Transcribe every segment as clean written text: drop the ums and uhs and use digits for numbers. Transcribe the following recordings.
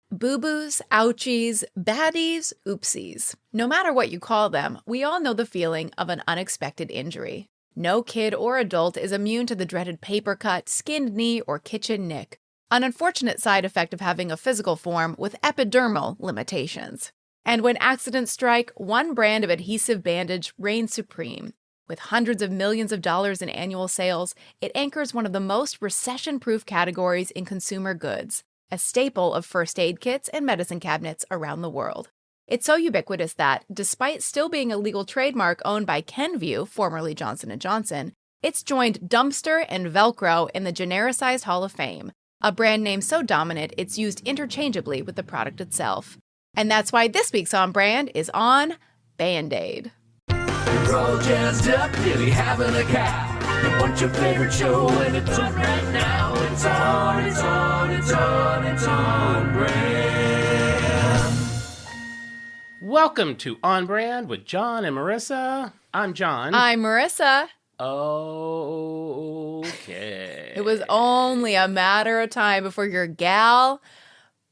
Boo-boos, ouchies, baddies, oopsies. No matter what you call them, we all know the feeling of an unexpected injury. No kid or adult is immune to the dreaded paper cut, skinned knee, or kitchen nick, an unfortunate side effect of having a physical form with epidermal limitations. And when accidents strike, one brand of adhesive bandage reigns supreme. With hundreds of millions of dollars in annual sales, it anchors one of the most recession-proof categories in consumer goods, a staple of first aid kits and medicine cabinets around the world. It's so ubiquitous that, despite still being a legal trademark owned by Kenvue, formerly Johnson & Johnson, it's joined Dumpster and Velcro in the genericized Hall of Fame, a brand name so dominant it's used interchangeably with the product itself. And that's why this week's On Brand is on Band-Aid. We're all jazzed up, nearly having a cow. You want your favorite show, and it's on right now. It's on brand. Welcome to On Brand with Jon and Marisa. I'm Jon. I'm Marisa. Okay. It was only a matter of time before your gal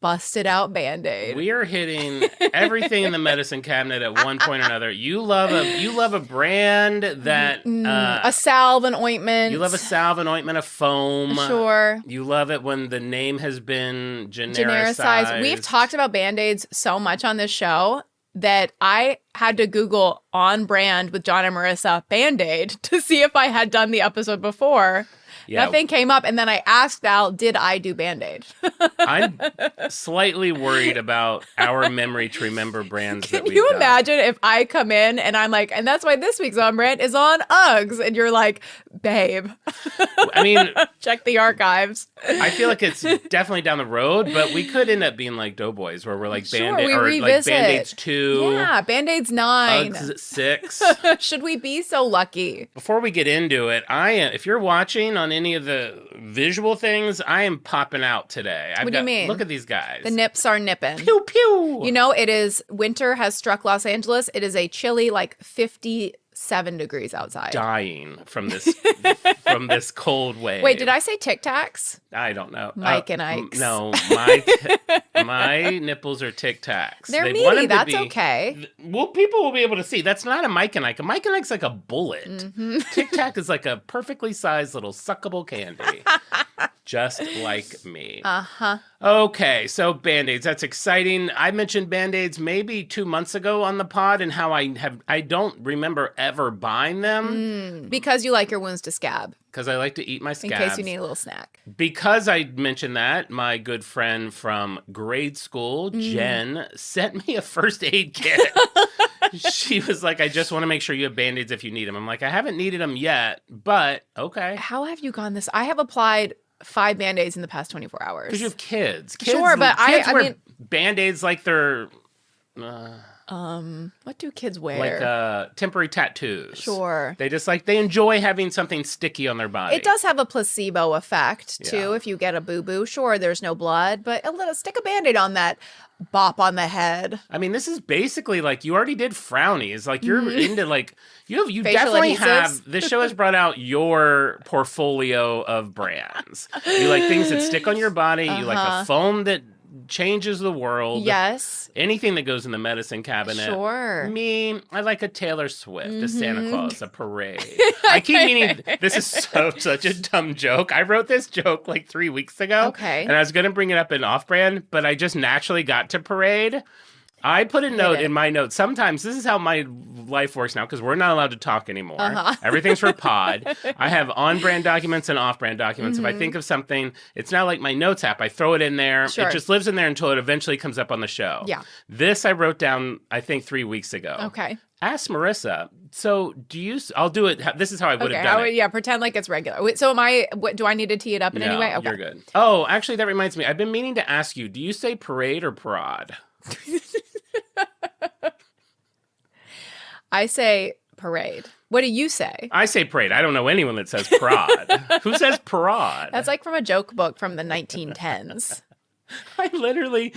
busted out Band-Aid. We are hitting everything in the medicine cabinet at one point or another. You love a brand that a salve and ointment. You love a salve and ointment, a foam. Sure. You love it when the name has been genericized. We've talked about Band-Aids so much on this show that I had to Google On Brand with Jon and Marisa Band-Aid to see if I had done the episode before. Yeah. Nothing came up, and then I asked Al, did I do Band-Aid? I'm slightly worried about our memory to remember brands that we've Can you done. imagine if I come in and I'm like, and that's why this week's On Brand is on Uggs, and you're like, babe. I mean, check the archives. I feel like it's definitely down the road, but we could end up being like Doughboys, where we're like Band-Aid, or revisit. Like Band-Aids 2. Yeah, Band-Aids 9. Uggs 6. Should we be so lucky? Before we get into it, if you're watching on any of the visual things, I am popping out today. What do you mean? Look at these guys. The nips are nipping. Pew, pew. You know, winter has struck Los Angeles. It is a chilly, 57 degrees outside. Dying from this cold wave. Wait, did I say Tic Tacs? I don't know. Mike and Ike's. No, my nipples are Tic Tacs. They're meaty. That's okay. Well, people will be able to see. That's not a Mike and Ike. A Mike and Ike's like a bullet. Mm-hmm. Tic Tac is like a perfectly sized little suckable candy. Just like me. Uh-huh. Okay, so Band-Aids. That's exciting. I mentioned Band-Aids maybe 2 months ago on the pod, and how I don't remember ever buying them. Because you like your wounds to scab. Because I like to eat my scabs. In case you need a little snack. Because I mentioned that, my good friend from grade school, Jen, sent me a first aid kit. She was like, I just want to make sure you have Band-Aids if you need them. I'm like, I haven't needed them yet, but okay. How have you gone this? I have applied 5 Band-Aids in the past 24 hours. Because you have kids. Sure, but kids I wear mean... Band-Aids like they're... what do kids wear? Like temporary tattoos. Sure. They enjoy having something sticky on their body. It does have a placebo effect, too, if you get a boo-boo. Sure, there's no blood, but stick a Band-Aid on that bop on the head. I mean, this is basically like you already did frownies. Like you're into you Facial definitely adhesives. have. This show has brought out your portfolio of brands. You like things that stick on your body. You like a foam that changes the world. Yes. Anything that goes in the medicine cabinet. Sure. Me, I like a Taylor Swift, a Santa Claus, a parade. I keep meaning, this is such a dumb joke. I wrote this joke 3 weeks ago. Okay. And I was going to bring it up in Off-Brand, but I just naturally got to parade. I put a note in my notes. Sometimes this is how my life works now, because we're not allowed to talk anymore. Everything's for pod. I have on-brand documents and off-brand documents. If I think of something, it's not like my notes app. I throw it in there. Sure. It just lives in there until it eventually comes up on the show. Yeah. This I wrote down, I think, 3 weeks ago. Okay. Ask Marisa. So I'll do it. This is how I would have done it. Yeah, pretend like it's regular. Wait, so do I need to tee it up in any way? Okay. You're good. Oh, actually, that reminds me. I've been meaning to ask you, do you say parade or prod? I say parade. What do you say? I say parade. I don't know anyone that says prod. Who says prod? That's like from a joke book from the 1910s. I literally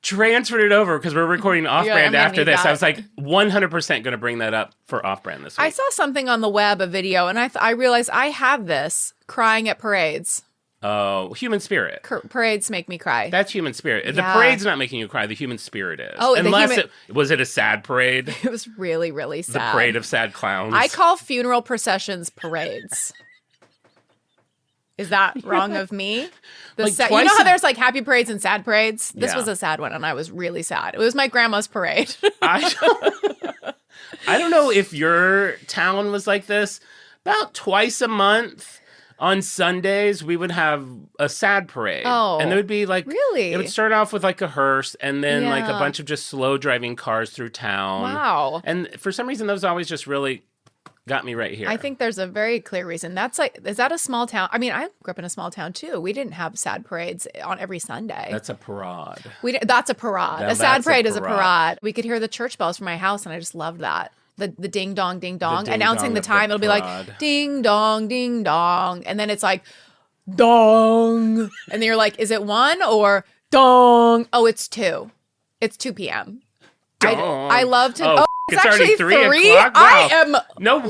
transferred it over because we're recording Off-Brand after this. I was like 100% going to bring that up for Off-Brand this week. I saw something on the web, a video, and I realized I have this crying at parades. Oh, human spirit. Parades make me cry. That's human spirit. The Yeah. parade's not making you cry. The human spirit is. Oh, Unless was it a sad parade? It was really, really sad. The parade of sad clowns. I call funeral processions parades. Is that wrong of me? You know how there's like happy parades and sad parades? This was a sad one, and I was really sad. It was my grandma's parade. I don't know if your town was like this. About twice a month on Sundays, we would have a sad parade. Oh, and there would be like, really? It would start off with like a hearse and then like a bunch of just slow driving cars through town. Wow. And for some reason, those always just really got me right here. I think there's a very clear reason. Is that a small town? I mean, I grew up in a small town too. We didn't have sad parades on every Sunday. That's a parade. That's a parade. A sad parade is a parade. We could hear the church bells from my house, and I just loved that. The ding dong, announcing the time. It'll be like ding dong, and then it's like dong, and then you're like, is it 1 or dong? Oh, it's 2. It's 2 p.m. I love to. Oh, it's already 3 o'clock. Wow. I am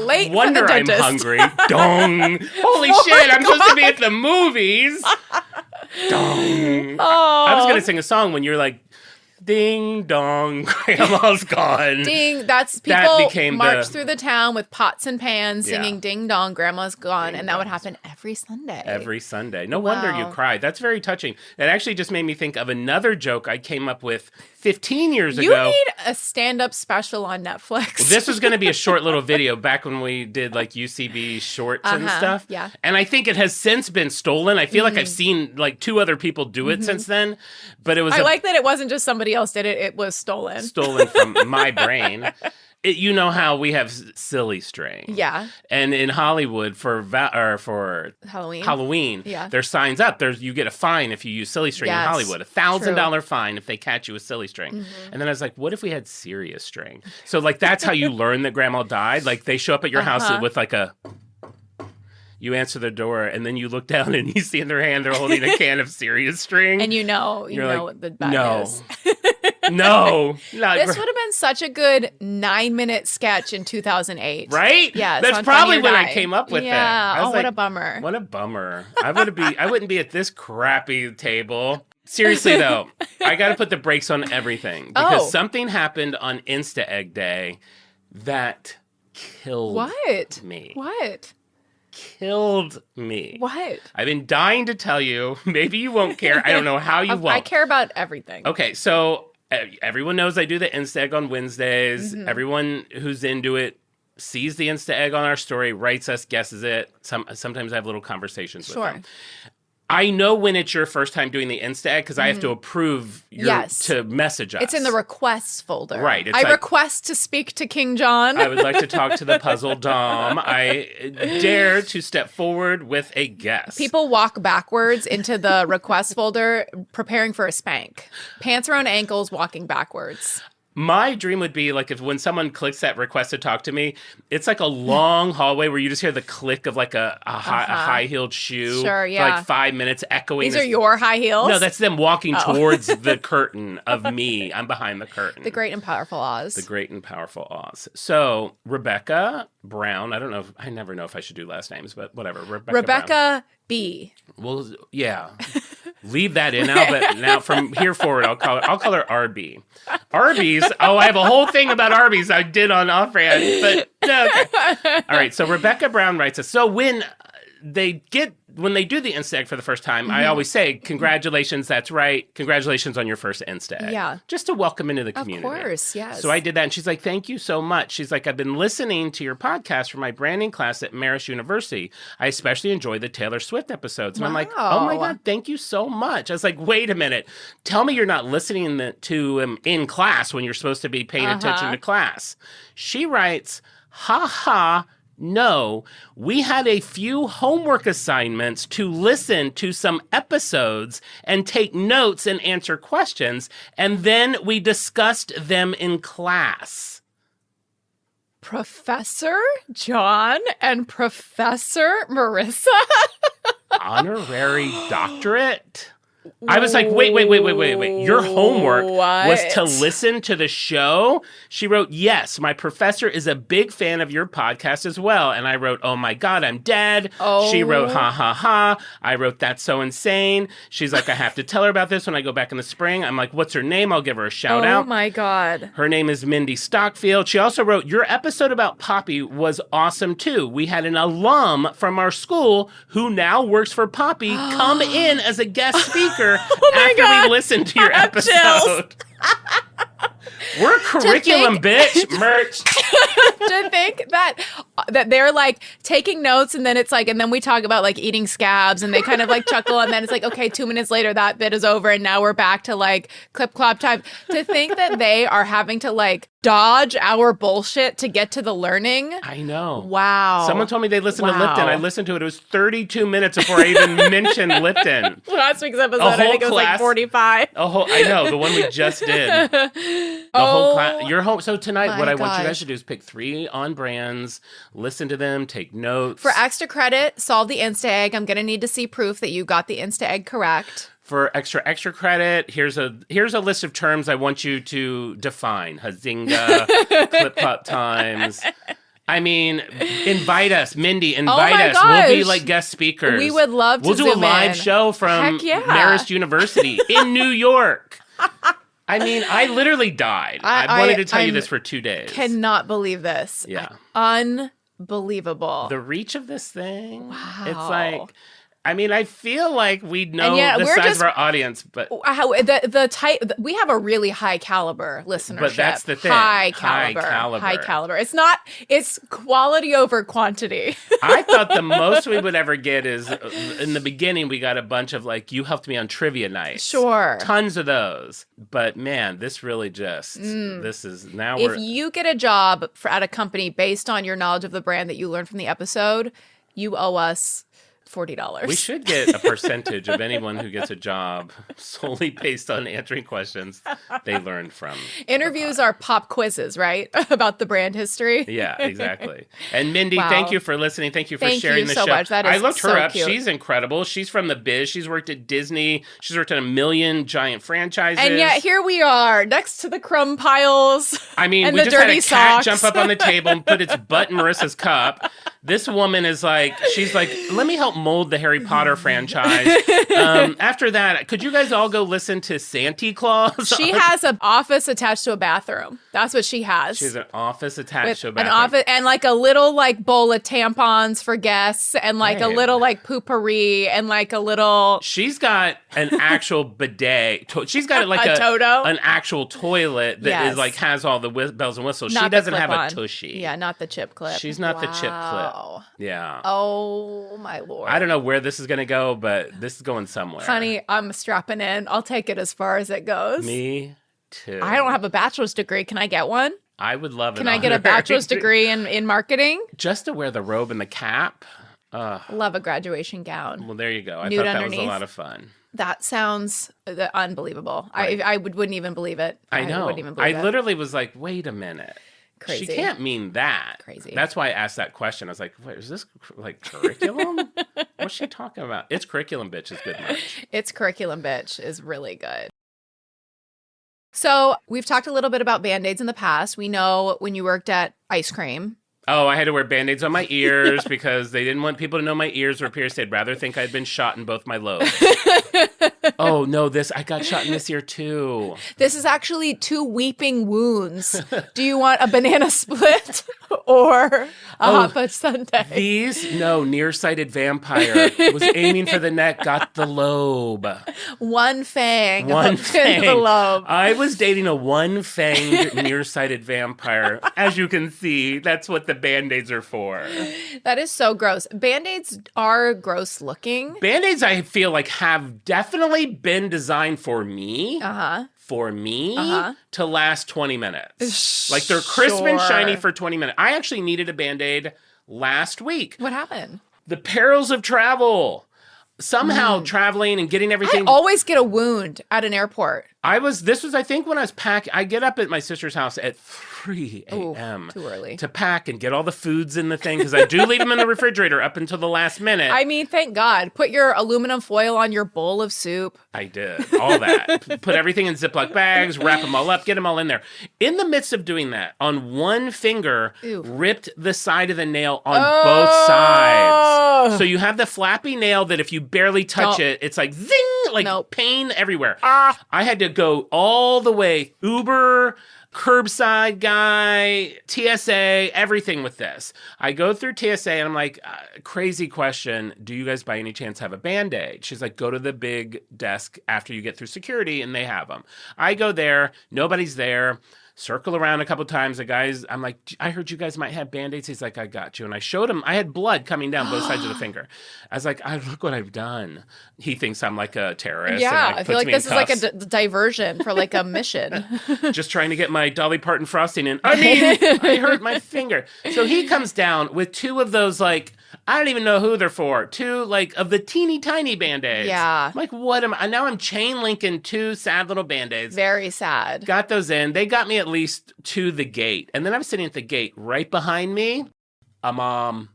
late wonder for the dentist. I'm hungry. Dong. Holy shit! I'm supposed to be at the movies. Dong. Oh. I was gonna sing a song when you're like, ding dong, grandma's gone. Ding. That's people march through the town with pots and pans singing ding dong, grandma's gone. And that would happen every Sunday. Every Sunday. No wonder you cried. That's very touching. It actually just made me think of another joke I came up with 15 years ago. You need a stand-up special on Netflix. Well, this was going to be a short little video back when we did like UCB shorts and stuff. Yeah. And I think it has since been stolen. I feel like I've seen like 2 other people do it since then. But it was I like that it wasn't just somebody else did it. It was stolen. Stolen from my brain. You know how we have silly string. Yeah. And in Hollywood for Halloween, there's signs up. You get a fine if you use silly string in Hollywood. $1,000 fine if they catch you with silly string. And then I was like, what if we had serious string? So like that's how you learn that grandma died. Like they show up at your house with like a... You answer the door, and then you look down, and you see in their hand they're holding a can of serious string. And you know what the bad is. No. This would have been such a good 9-minute sketch in 2008. Right? Yeah. That's probably when I came up with that. Oh, what a bummer. What a bummer. I wouldn't be at this crappy table. Seriously, though, I got to put the brakes on everything. Because something happened on Insta Egg Day that killed me. What? Killed me. What? I've been dying to tell you. Maybe you won't care. I don't know how you won't. I care about everything. Okay, so everyone knows I do the Insta Egg on Wednesdays. Everyone who's into it sees the Insta Egg on our story, writes us, guesses it. Sometimes I have little conversations with them. I know when it's your first time doing the Insta Egg because I have to approve to message us. It's in the requests folder. Right. I request to speak to King John. I would like to talk to the puzzle Dom. I dare to step forward with a guess. People walk backwards into the request folder preparing for a spank. Pants around ankles, walking backwards. My dream would be like if when someone clicks that request to talk to me, it's like a long hallway where you just hear the click of like a high-heeled shoe for like 5 minutes echoing. These are your high heels? No, that's them walking towards the curtain of me. I'm behind the curtain. The Great and Powerful Oz. The Great and Powerful Oz. So Rebecca Brown, I never know if I should do last names, but whatever. Rebecca Brown. B. Well, yeah. Leave that in now, but now from here forward, I'll call her RB. Arby's. Oh, I have a whole thing about Arby's I did on Off-Brand, but no. Okay. All right. So Rebecca Brown writes us. So when they do the Insta Egg for the first time, I always say, congratulations, that's right. Congratulations on your first Insta Egg. Yeah. Just to welcome into the community. Of course, yes. So I did that, and she's like, thank you so much. She's like, I've been listening to your podcast for my branding class at Marist University. I especially enjoy the Taylor Swift episodes. And I'm like, oh my God, thank you so much. I was like, wait a minute. Tell me you're not listening to him in class when you're supposed to be paying attention to class. She writes, ha ha. No, we had a few homework assignments to listen to some episodes and take notes and answer questions, and then we discussed them in class. Professor Jon and Professor Marisa? Honorary doctorate? I was like, wait. Your homework was to listen to the show? She wrote, yes, my professor is a big fan of your podcast as well. And I wrote, oh my God, I'm dead. Oh. She wrote, ha, ha, ha. I wrote, that's so insane. She's like, I have to tell her about this when I go back in the spring. I'm like, what's her name? I'll give her a shout out. Oh my God. Her name is Mindy Stockfield. She also wrote, your episode about Poppy was awesome too. We had an alum from our school who now works for Poppy come in as a guest speaker after we listened to your episode. We're curriculum, bitch. Merch. To think that they're like taking notes and then it's like, and then we talk about like eating scabs and they kind of like chuckle and then it's like, okay, 2 minutes later that bit is over and now we're back to like clip clop time. To think that they are having to like dodge our bullshit to get to the learning. I know. Wow. Someone told me they listened to Lipton. I listened to it. It was 32 minutes before I even mentioned Lipton. Last week's episode, I think it was like 45. I know, the one we just did. The whole class. Your home. So tonight, what I want you guys to do is pick 3 on brands, listen to them, take notes. For extra credit, solve the Insta egg. I'm going to need to see proof that you got the Insta egg correct. For extra credit, here's a list of terms I want you to define. Hazinga, clip clop times. I mean, invite us, Mindy. Invite us. Gosh. We'll be like guest speakers. We would love to. We'll do a live show from Marist University in New York. I mean, I literally died. I wanted to tell you this for 2 days. Cannot believe this. Yeah. Unbelievable. The reach of this thing. Wow. It's like, I mean, I feel like we know the we're size of our audience, but the type we have a really high caliber listenership. But that's the thing. High caliber. It's quality over quantity. I thought the most we would ever get is in the beginning we got a bunch of like, you helped me on trivia night. Sure. Tons of those. But man, this really just this is now if you get a job at a company based on your knowledge of the brand that you learned from the episode, you owe us $40. We should get a percentage of anyone who gets a job solely based on answering questions they learned from. Interviews are pop quizzes, right? About the brand history. Yeah, exactly. And Mindy, thank you for listening. Thank you for sharing the show. Much. That is I looked her up. Cute. She's incredible. She's from the biz. She's worked at Disney. She's worked at 1 million giant franchises. And yet here we are next to the crumb piles. I mean, and we the just had a dirty cat socks. jump up on the table and put its butt in Marissa's cup. This woman is like, she's like, let me help mold the Harry Potter franchise. After that, could you guys all go listen to Santa Claus? She has an office attached to a bathroom. That's what she has. She has an office attached to a an bathroom. office and like a little like bowl of tampons for guests and like a little like poopery and like a little. She's got an actual bidet. She's got like a Toto? an actual toilet that is like has all the bells and whistles. Not she doesn't have clip-on. a tushy. Yeah, not the chip clip. She's not the chip clip. Yeah. Oh my Lord. I don't know where this is going to go, but this is going somewhere. Honey, I'm strapping in. I'll take it as far as it goes. Me too. I don't have a bachelor's degree. Can I get one? I would love it. Can I get a bachelor's degree in marketing? Just to wear the robe and the cap. Love a graduation gown. Well, there you go. I Nude thought that underneath. was a lot of fun. That sounds unbelievable. Right. I wouldn't even believe it. I know. Wouldn't even believe I it. literally was like, wait a minute. Crazy. She can't mean that. Crazy. That's why I asked that question. I was like, wait, is this like curriculum? What's she talking about? It's curriculum, bitch is good merch. It's curriculum, bitch is really good. So we've talked a little bit about Band-Aids in the past. We know when you worked at ice cream. Oh, I had to wear Band-Aids on my ears because they didn't want people to know my ears were pierced. They'd rather think I'd been shot in both my lobes. Oh, no, I got shot in this ear too. This is actually 2 weeping wounds. Do you want a banana split or a hot fudge sundae? Nearsighted vampire was aiming for the neck, got the lobe. One fang. One fang. In the lobe. I was dating a one-fanged nearsighted vampire. As you can see, that's what the Band-Aids are for. That is so gross. Band-Aids are gross looking. Band-Aids, I feel like, have definitely been designed for me. To last 20 minutes. Like they're crisp and shiny for 20 minutes. I actually needed a Band-Aid last week. What happened? The perils of travel. somehow traveling and getting everything. I always get a wound at an airport. This was, I think, when I was packing. I get up at my sister's house at 3 a.m. Too early. To pack and get all the foods in the thing, because I do leave them in the refrigerator up until the last minute. I mean, thank God. Put your aluminum foil on your bowl of soup. I did. All that. Put everything in Ziploc bags, wrap them all up, get them all in there. In the midst of doing that, on one finger, ripped the side of the nail on both sides. So you have the flappy nail that if you barely touch it, it's like zing, like pain everywhere. I had to go all the way, Uber, curbside guy, TSA, everything with this. I go through TSA and I'm like, crazy question. Do you guys by any chance have a Band-Aid? She's like, go to the big desk after you get through security and they have them. I go there. Nobody's there. Circle around a couple times. The guys, I'm like, I heard you guys might have Band-Aids. He's like, I got you. And I showed him, I had blood coming down both sides of the finger. I was like, look what I've done. He thinks I'm like a terrorist. Yeah, and I feel like this is like a diversion for like a mission. Just trying to get my Dolly Parton frosting in. I mean, I hurt my finger. So he comes down with two of those, like, I don't even know who they're for. Two, like, of the teeny tiny Band-Aids. Yeah. I'm like, what am I? Now I'm chain linking two sad little Band-Aids. Very sad. Got those in. They got me at least to the gate. And then I'm sitting at the gate. Right behind me, a mom.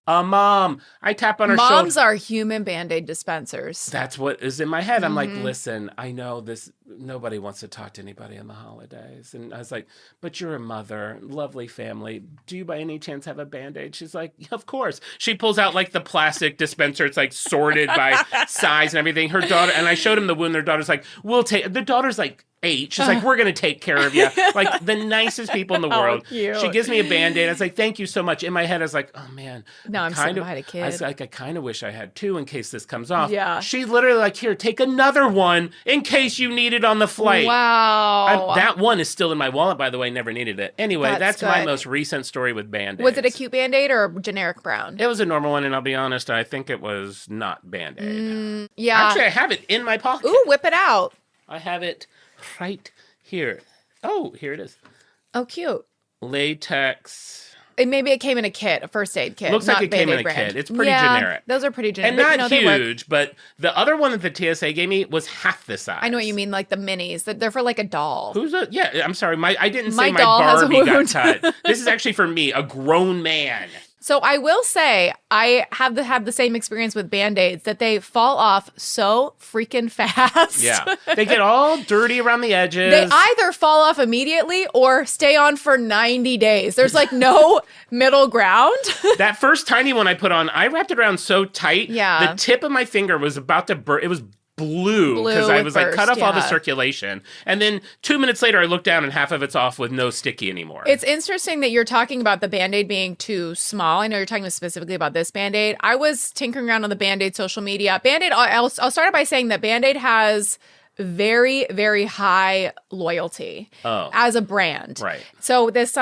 I tap on her shoulder. Moms are human Band-Aid dispensers. That's what is in my head. I'm like, listen, I know this. Nobody wants to talk to anybody on the holidays. And I was like, but you're a mother, lovely family. Do you by any chance have a Band-Aid? She's like, yeah, of course. She pulls out like the plastic dispenser. It's like sorted by size and everything. Her daughter, and I showed him the wound. Their daughter's like, we'll take, the daughter's like 8. She's like, we're going to take care of you. Like the nicest people in the world. Cute. She gives me a Band-Aid. I was like, thank you so much. In my head, I was like, oh man. No, I'm sitting behind a kid. I was like, I kind of wish I had 2 in case this comes off. Yeah. She's literally like, here, take another one in case you need it on the flight. Wow. That one is still in my wallet, by the way. Never needed it. Anyway, that's my most recent story with Band-Aids. Was it a cute Band-Aid or a generic brown? It was a normal one, and I'll be honest, I think it was not Band-Aid. Yeah. Actually, I have it in my pocket. Ooh, whip it out. I have it right here. Oh, here it is. Oh, cute. Latex. Maybe it came in a kit, a first aid kit. Looks like it came in a brand. kit. It's pretty generic. Those are pretty generic. And not huge, but the other one that the TSA gave me was half the size. I know what you mean, like the minis. They're for like a doll. Yeah, I'm sorry. I didn't say my doll has a Barbie got wound. cut. This is actually for me, a grown man. So I will say I have the same experience with Band-Aids that they fall off so freaking fast. Yeah. They get all dirty around the edges. They either fall off immediately or stay on for 90 days. There's like no middle ground. That first tiny one I put on, I wrapped it around so tight. Yeah. The tip of my finger was about to burst. It was blue because I was like cut off all the circulation. And then 2 minutes later, I looked down and half of it's off with no sticky anymore. It's interesting that you're talking about the Band-Aid being too small. I know you're talking specifically about this Band-Aid. I was tinkering around on the Band-Aid social media. Band-Aid, I'll start by saying that Band-Aid has very, very high loyalty as a brand. Right. So this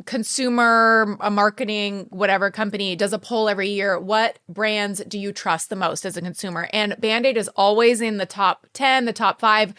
consumer marketing, whatever company does a poll every year. What brands do you trust the most as a consumer? And Band-Aid is always in the top 10, the top 5.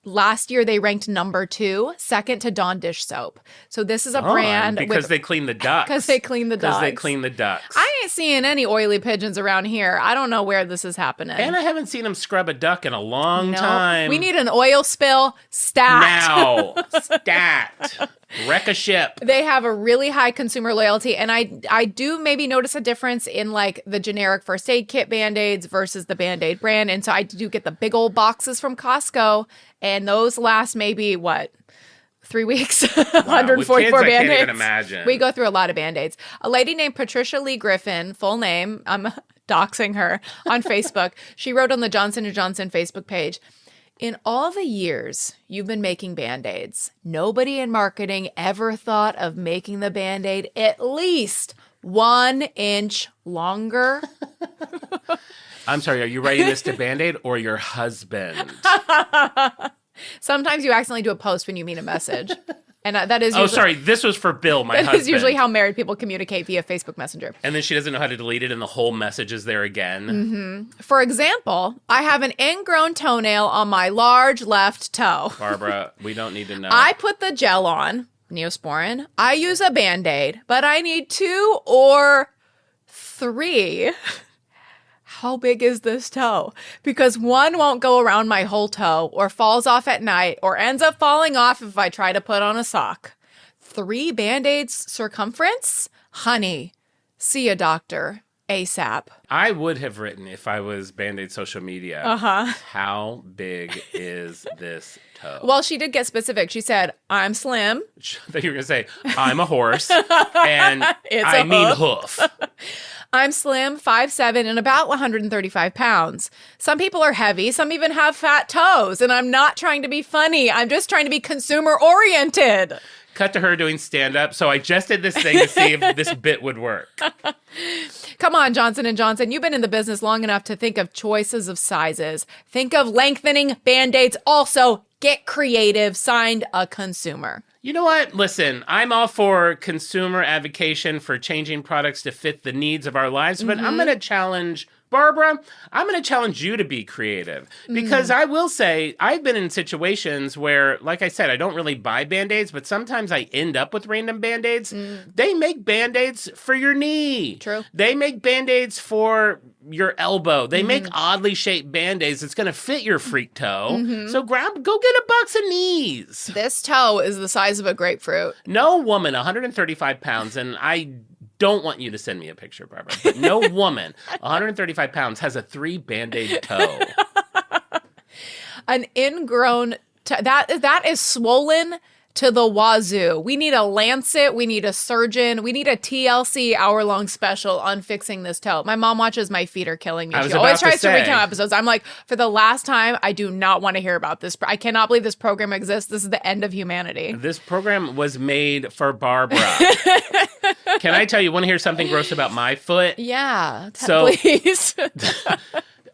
Last year, they ranked number 2, second to Dawn dish soap. So this is a brand. Because they clean the ducks. Because they clean the ducks. Because they clean the ducks. I ain't seeing any oily pigeons around here. I don't know where this is happening. And I haven't seen them scrub a duck in a long time. We need an oil spill stat. Now. Stat. Wreck a ship. They have a really high consumer loyalty. And I do maybe notice a difference in like the generic first aid kit Band-Aids versus the Band-Aid brand. And so I do get the big old boxes from Costco. And those last maybe, 3 weeks? 144 Band-Aids. I can't even imagine. We go through a lot of Band-Aids. A lady named Patricia Lee Griffin, full name, I'm doxing her on Facebook. She wrote on the Johnson & Johnson Facebook page, in all the years you've been making Band-Aids, nobody in marketing ever thought of making the Band-Aid at least 1 inch longer. I'm sorry, are you writing this to Band-Aid or your husband? Sometimes you accidentally do a post when you mean a message. And that is usually... Oh, sorry, this was for Bill, my husband. That is usually how married people communicate via Facebook Messenger. And then she doesn't know how to delete it and the whole message is there again. Mm-hmm. For example, I have an ingrown toenail on my large left toe. Barbara, we don't need to know. I put the gel on, Neosporin. I use a Band-Aid, but I need 2 or 3. how big is this toe? Because one won't go around my whole toe or falls off at night or ends up falling off if I try to put on a sock. 3 Band-Aids circumference? Honey, see a doctor ASAP. I would have written, if I was Band-Aid social media, how big is this toe? Well, she did get specific. She said, I'm slim. I thought you were going to say, I'm a horse, and I mean hoof. I'm slim, 5'7", and about 135 pounds. Some people are heavy. Some even have fat toes. And I'm not trying to be funny. I'm just trying to be consumer-oriented. Cut to her doing stand-up. So I just did this thing to see if this bit would work. Come on, Johnson & Johnson. You've been in the business long enough to think of choices of sizes. Think of lengthening Band-Aids. Also, get creative. Signed, a consumer. You know what? Listen, I'm all for consumer advocacy for changing products to fit the needs of our lives, but I'm going to challenge Barbara. I'm going to challenge you to be creative because I will say I've been in situations where, like I said, I don't really buy Band-Aids, but sometimes I end up with random Band-Aids. They make Band-Aids for your knee. True. They make Band-Aids for your elbow. They make oddly shaped Band-Aids that's going to fit your freak toe. So go get a box of knees. This toe is the size of a grapefruit. No woman, 135 pounds, and I don't want you to send me a picture, Barbara, but no woman, 135 pounds, has a 3 Band-Aid toe. An ingrown that is swollen to the wazoo. We need a Lancet. We need a surgeon. We need a TLC hour-long special on fixing this toe. My mom watches My Feet Are Killing Me. She always tries to recount episodes. I'm like, for the last time, I do not want to hear about this. I cannot believe this program exists. This is the end of humanity. This program was made for Barbara. Can I tell you, want to hear something gross about my foot? Yeah, so, please.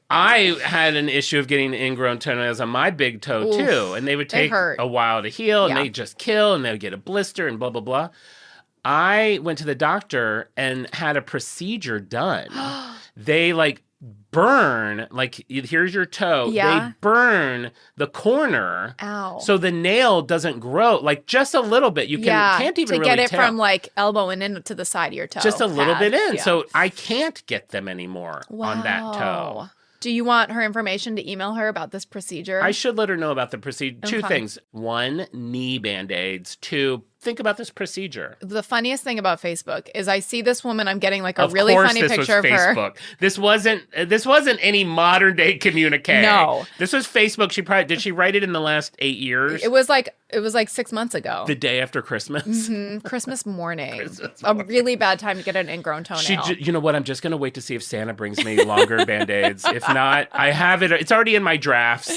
I had an issue of getting ingrown toenails on my big toe, too. And they would take a while to heal, and they just kill, and they would get a blister, and blah, blah, blah. I went to the doctor and had a procedure done. They, burn, here's your toe. Yeah. They burn the corner. Ow. So the nail doesn't grow, just a little bit. You can't even really to get it tell. from, elbow and into the side of your toe. Just a little bit in. Yeah. So I can't get them anymore on that toe. Do you want her information to email her about this procedure? I should let her know about the procedure. Okay. 2 things. 1, knee Band-Aids. 2, think about this procedure. The funniest thing about Facebook is I see this woman, I'm getting a really funny picture of her. Facebook. This wasn't any modern day communique. No. This was Facebook. Did she write it in the last 8 years? It was like 6 months ago. The day after Christmas. Christmas morning. A really bad time to get an ingrown toenail. You know what? I'm just going to wait to see if Santa brings me longer Band-Aids. If not, I have it. It's already in my drafts.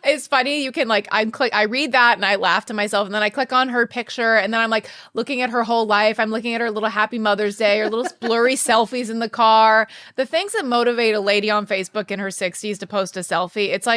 It's funny. You can I read that and I laugh to myself, and then I click on her picture, and then I'm looking at her whole life. I'm looking at her little Happy Mother's Day, her little blurry selfies in the car. The things that motivate a lady on Facebook in her 60s to post a selfie. It's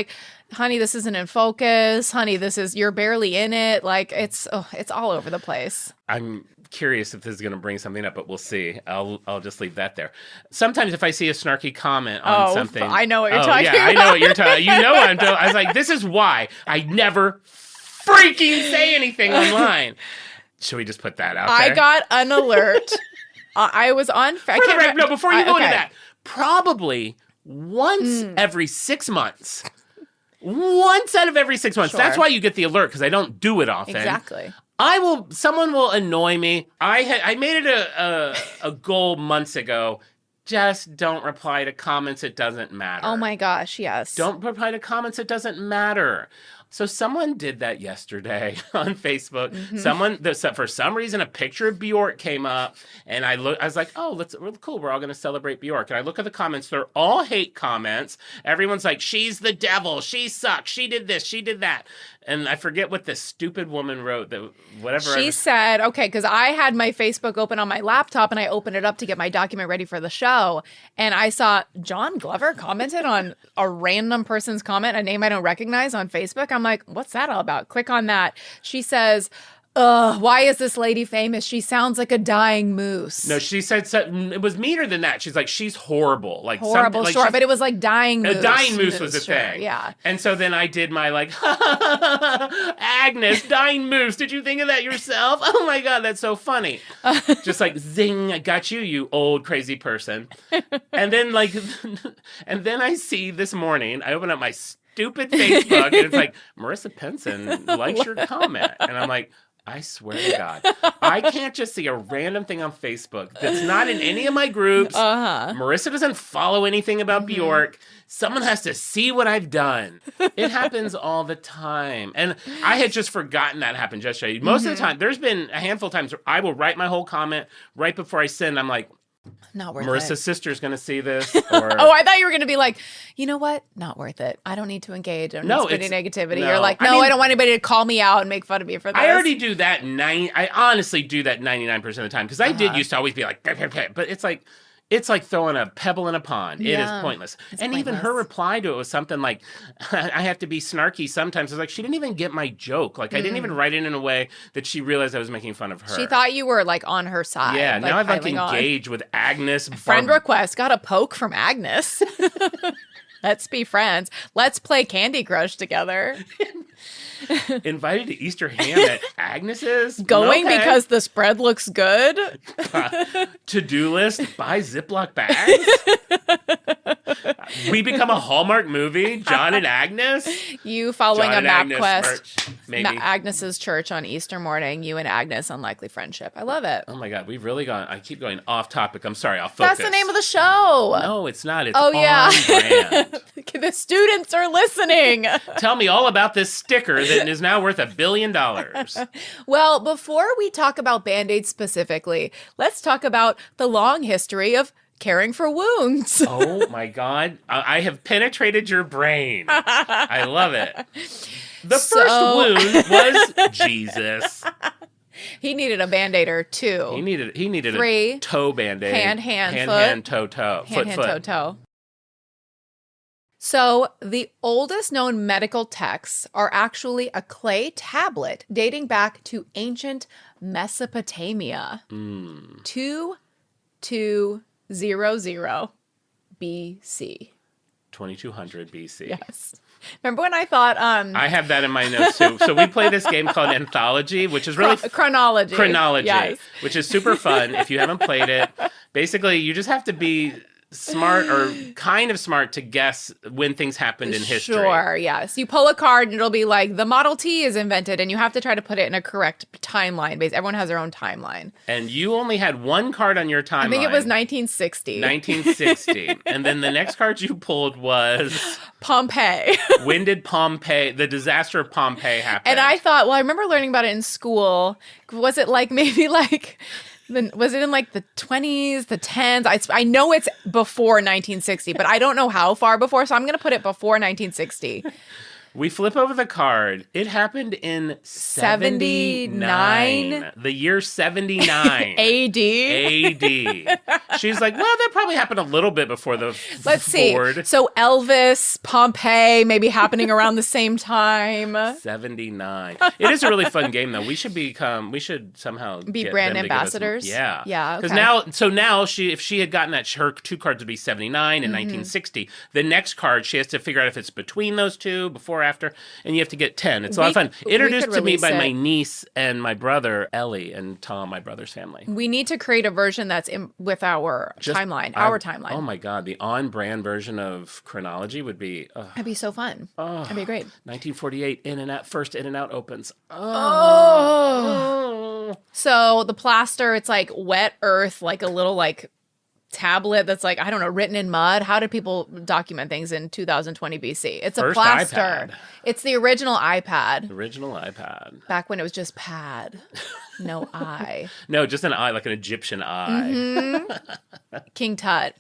honey, this isn't in focus. Honey, you're barely in it. It's all over the place. I'm curious if this is going to bring something up, but we'll see. I'll just leave that there. Sometimes if I see a snarky comment on something. I know what you're talking about. I know what you're talking. You know what I'm talking. I was like, this is why I never freaking say anything online. Should we just put that out there? I got an alert. I was on... No, before you go into that, probably once every 6 months. Once out of every 6 months. Sure. That's why you get the alert, because I don't do it often. Exactly. Someone will annoy me. I made it a goal months ago. Just don't reply to comments. It doesn't matter. Oh my gosh, yes. Don't reply to comments. It doesn't matter. So someone did that yesterday on Facebook. For some reason, a picture of Bjork came up, and I was like, "Oh, cool. We're all going to celebrate Bjork." And I look at the comments; they're all hate comments. Everyone's like, "She's the devil. She sucks. She did this. She did that." And I forget what this stupid woman wrote. She said, okay, because I had my Facebook open on my laptop, and I opened it up to get my document ready for the show, and I saw John Glover commented on a random person's comment, a name I don't recognize on Facebook. I'm like, what's that all about? Click on that. She says, Ugh, why is this lady famous? She sounds like a dying moose. No, she said it was meaner than that. She's like, she's horrible. Like horrible, like sure, but it was like dying moose. A dying moose was the sure, thing. Yeah. And so then I did my like, Agnes, dying moose. Did you think of that yourself? Oh my God, that's so funny. Just like, zing, I got you, you old crazy person. And then like, and then I see this morning, I open up my stupid Facebook and it's like, Marissa Pinson likes your comment. And I'm like, I swear to God, I can't just see a random thing on Facebook that's not in any of my groups. Marissa doesn't follow anything about Bjork. Someone has to see what I've done. It happens all the time. And I had just forgotten that happened yesterday. Most of the time, there's been a handful of times where I will write my whole comment right before I send. I'm like, not worth Marissa's it. sister's going to see this. Or... Oh, I thought you were going to be like, you know what? Not worth it. I don't need to engage. I don't need to spend any negativity. No. You're like, no, I don't want anybody to call me out and make fun of me for this. I already do that. I honestly do that 99% of the time because I did used to always be like, but it's like throwing a pebble in a pond. It is pointless. It's pointless. Even her reply to it was something like, I have to be snarky sometimes. It's like, she didn't even get my joke. Like, I didn't even write it in a way that she realized I was making fun of her. She thought you were, like, on her side. Yeah, now I've, like, engaged with Agnes. Friend request. Got a poke from Agnes. Let's be friends. Let's play Candy Crush together. Invited to Easter ham at Agnes's? Going because the spread looks good? To-do list, buy Ziploc bags? We become a Hallmark movie, Jon and Agnes? You following Jon a map Agnes quest. Maybe. Agnes's church on Easter morning, you and Agnes, unlikely friendship. I love it. Oh my God, we've really gone, I keep going off topic. I'm sorry, I'll focus. That's the name of the show. No, it's not. It's on brand. The students are listening. Tell me all about this sticker that is now worth $1 billion. Well, before we talk about Band-Aids specifically, let's talk about the long history of caring for wounds. Oh my God. I have penetrated your brain. I love it. The first wound was Jesus. He needed a Band-Aid or two. He needed Three, a toe Band-Aid. Hand, toe. Toe. So the oldest known medical texts are actually a clay tablet dating back to ancient Mesopotamia. 2200 BC. 2200 BC. Yes. Remember when I thought I have that in my notes too. So we play this game called Anthology, which is really chronology. Yes. Which is super fun if you haven't played it. Basically, you just have to be smart or kind of smart to guess when things happened in history. Sure, yes. You pull a card and it'll be like the Model T is invented and you have to try to put it in a correct timeline. Everyone has their own timeline. And you only had one card on your timeline. I think it was 1960. 1960. And then the next card you pulled was... Pompeii. When did the disaster of Pompeii happen? And I thought, well, I remember learning about it in school. Was it like maybe like... Was it in like the 20s, the 10s? I know it's before 1960, but I don't know how far before, so I'm going to put it before 1960. We flip over the card. It happened in 79. The year 79. AD. She's like, well, that probably happened a little bit before the Let's see. So Elvis, Pompeii, maybe happening around the same time. 79. It is a really fun game, though. We should somehow be get brand them to ambassadors. Yeah. Yeah. Because now if she had gotten that, her two cards would be 79 and 1960. The next card, she has to figure out if it's between those two, before, after, and you have to get 10. It's a lot of fun. Introduced to me by my niece and my brother, Ellie, and Tom, my brother's family. We need to create a version that's with our timeline. Oh my God, the on-brand version of chronology would be... That'd be so fun. That'd be great. 1948, first In-N-Out opens. So the plaster, it's like wet earth, like a little like tablet that's like, I don't know, written in mud. How did people document things in 2020 BC? It's First a plaster. iPad. It's the original iPad. Back when it was just pad. No eye. No, just an eye, like an Egyptian eye. King Tut.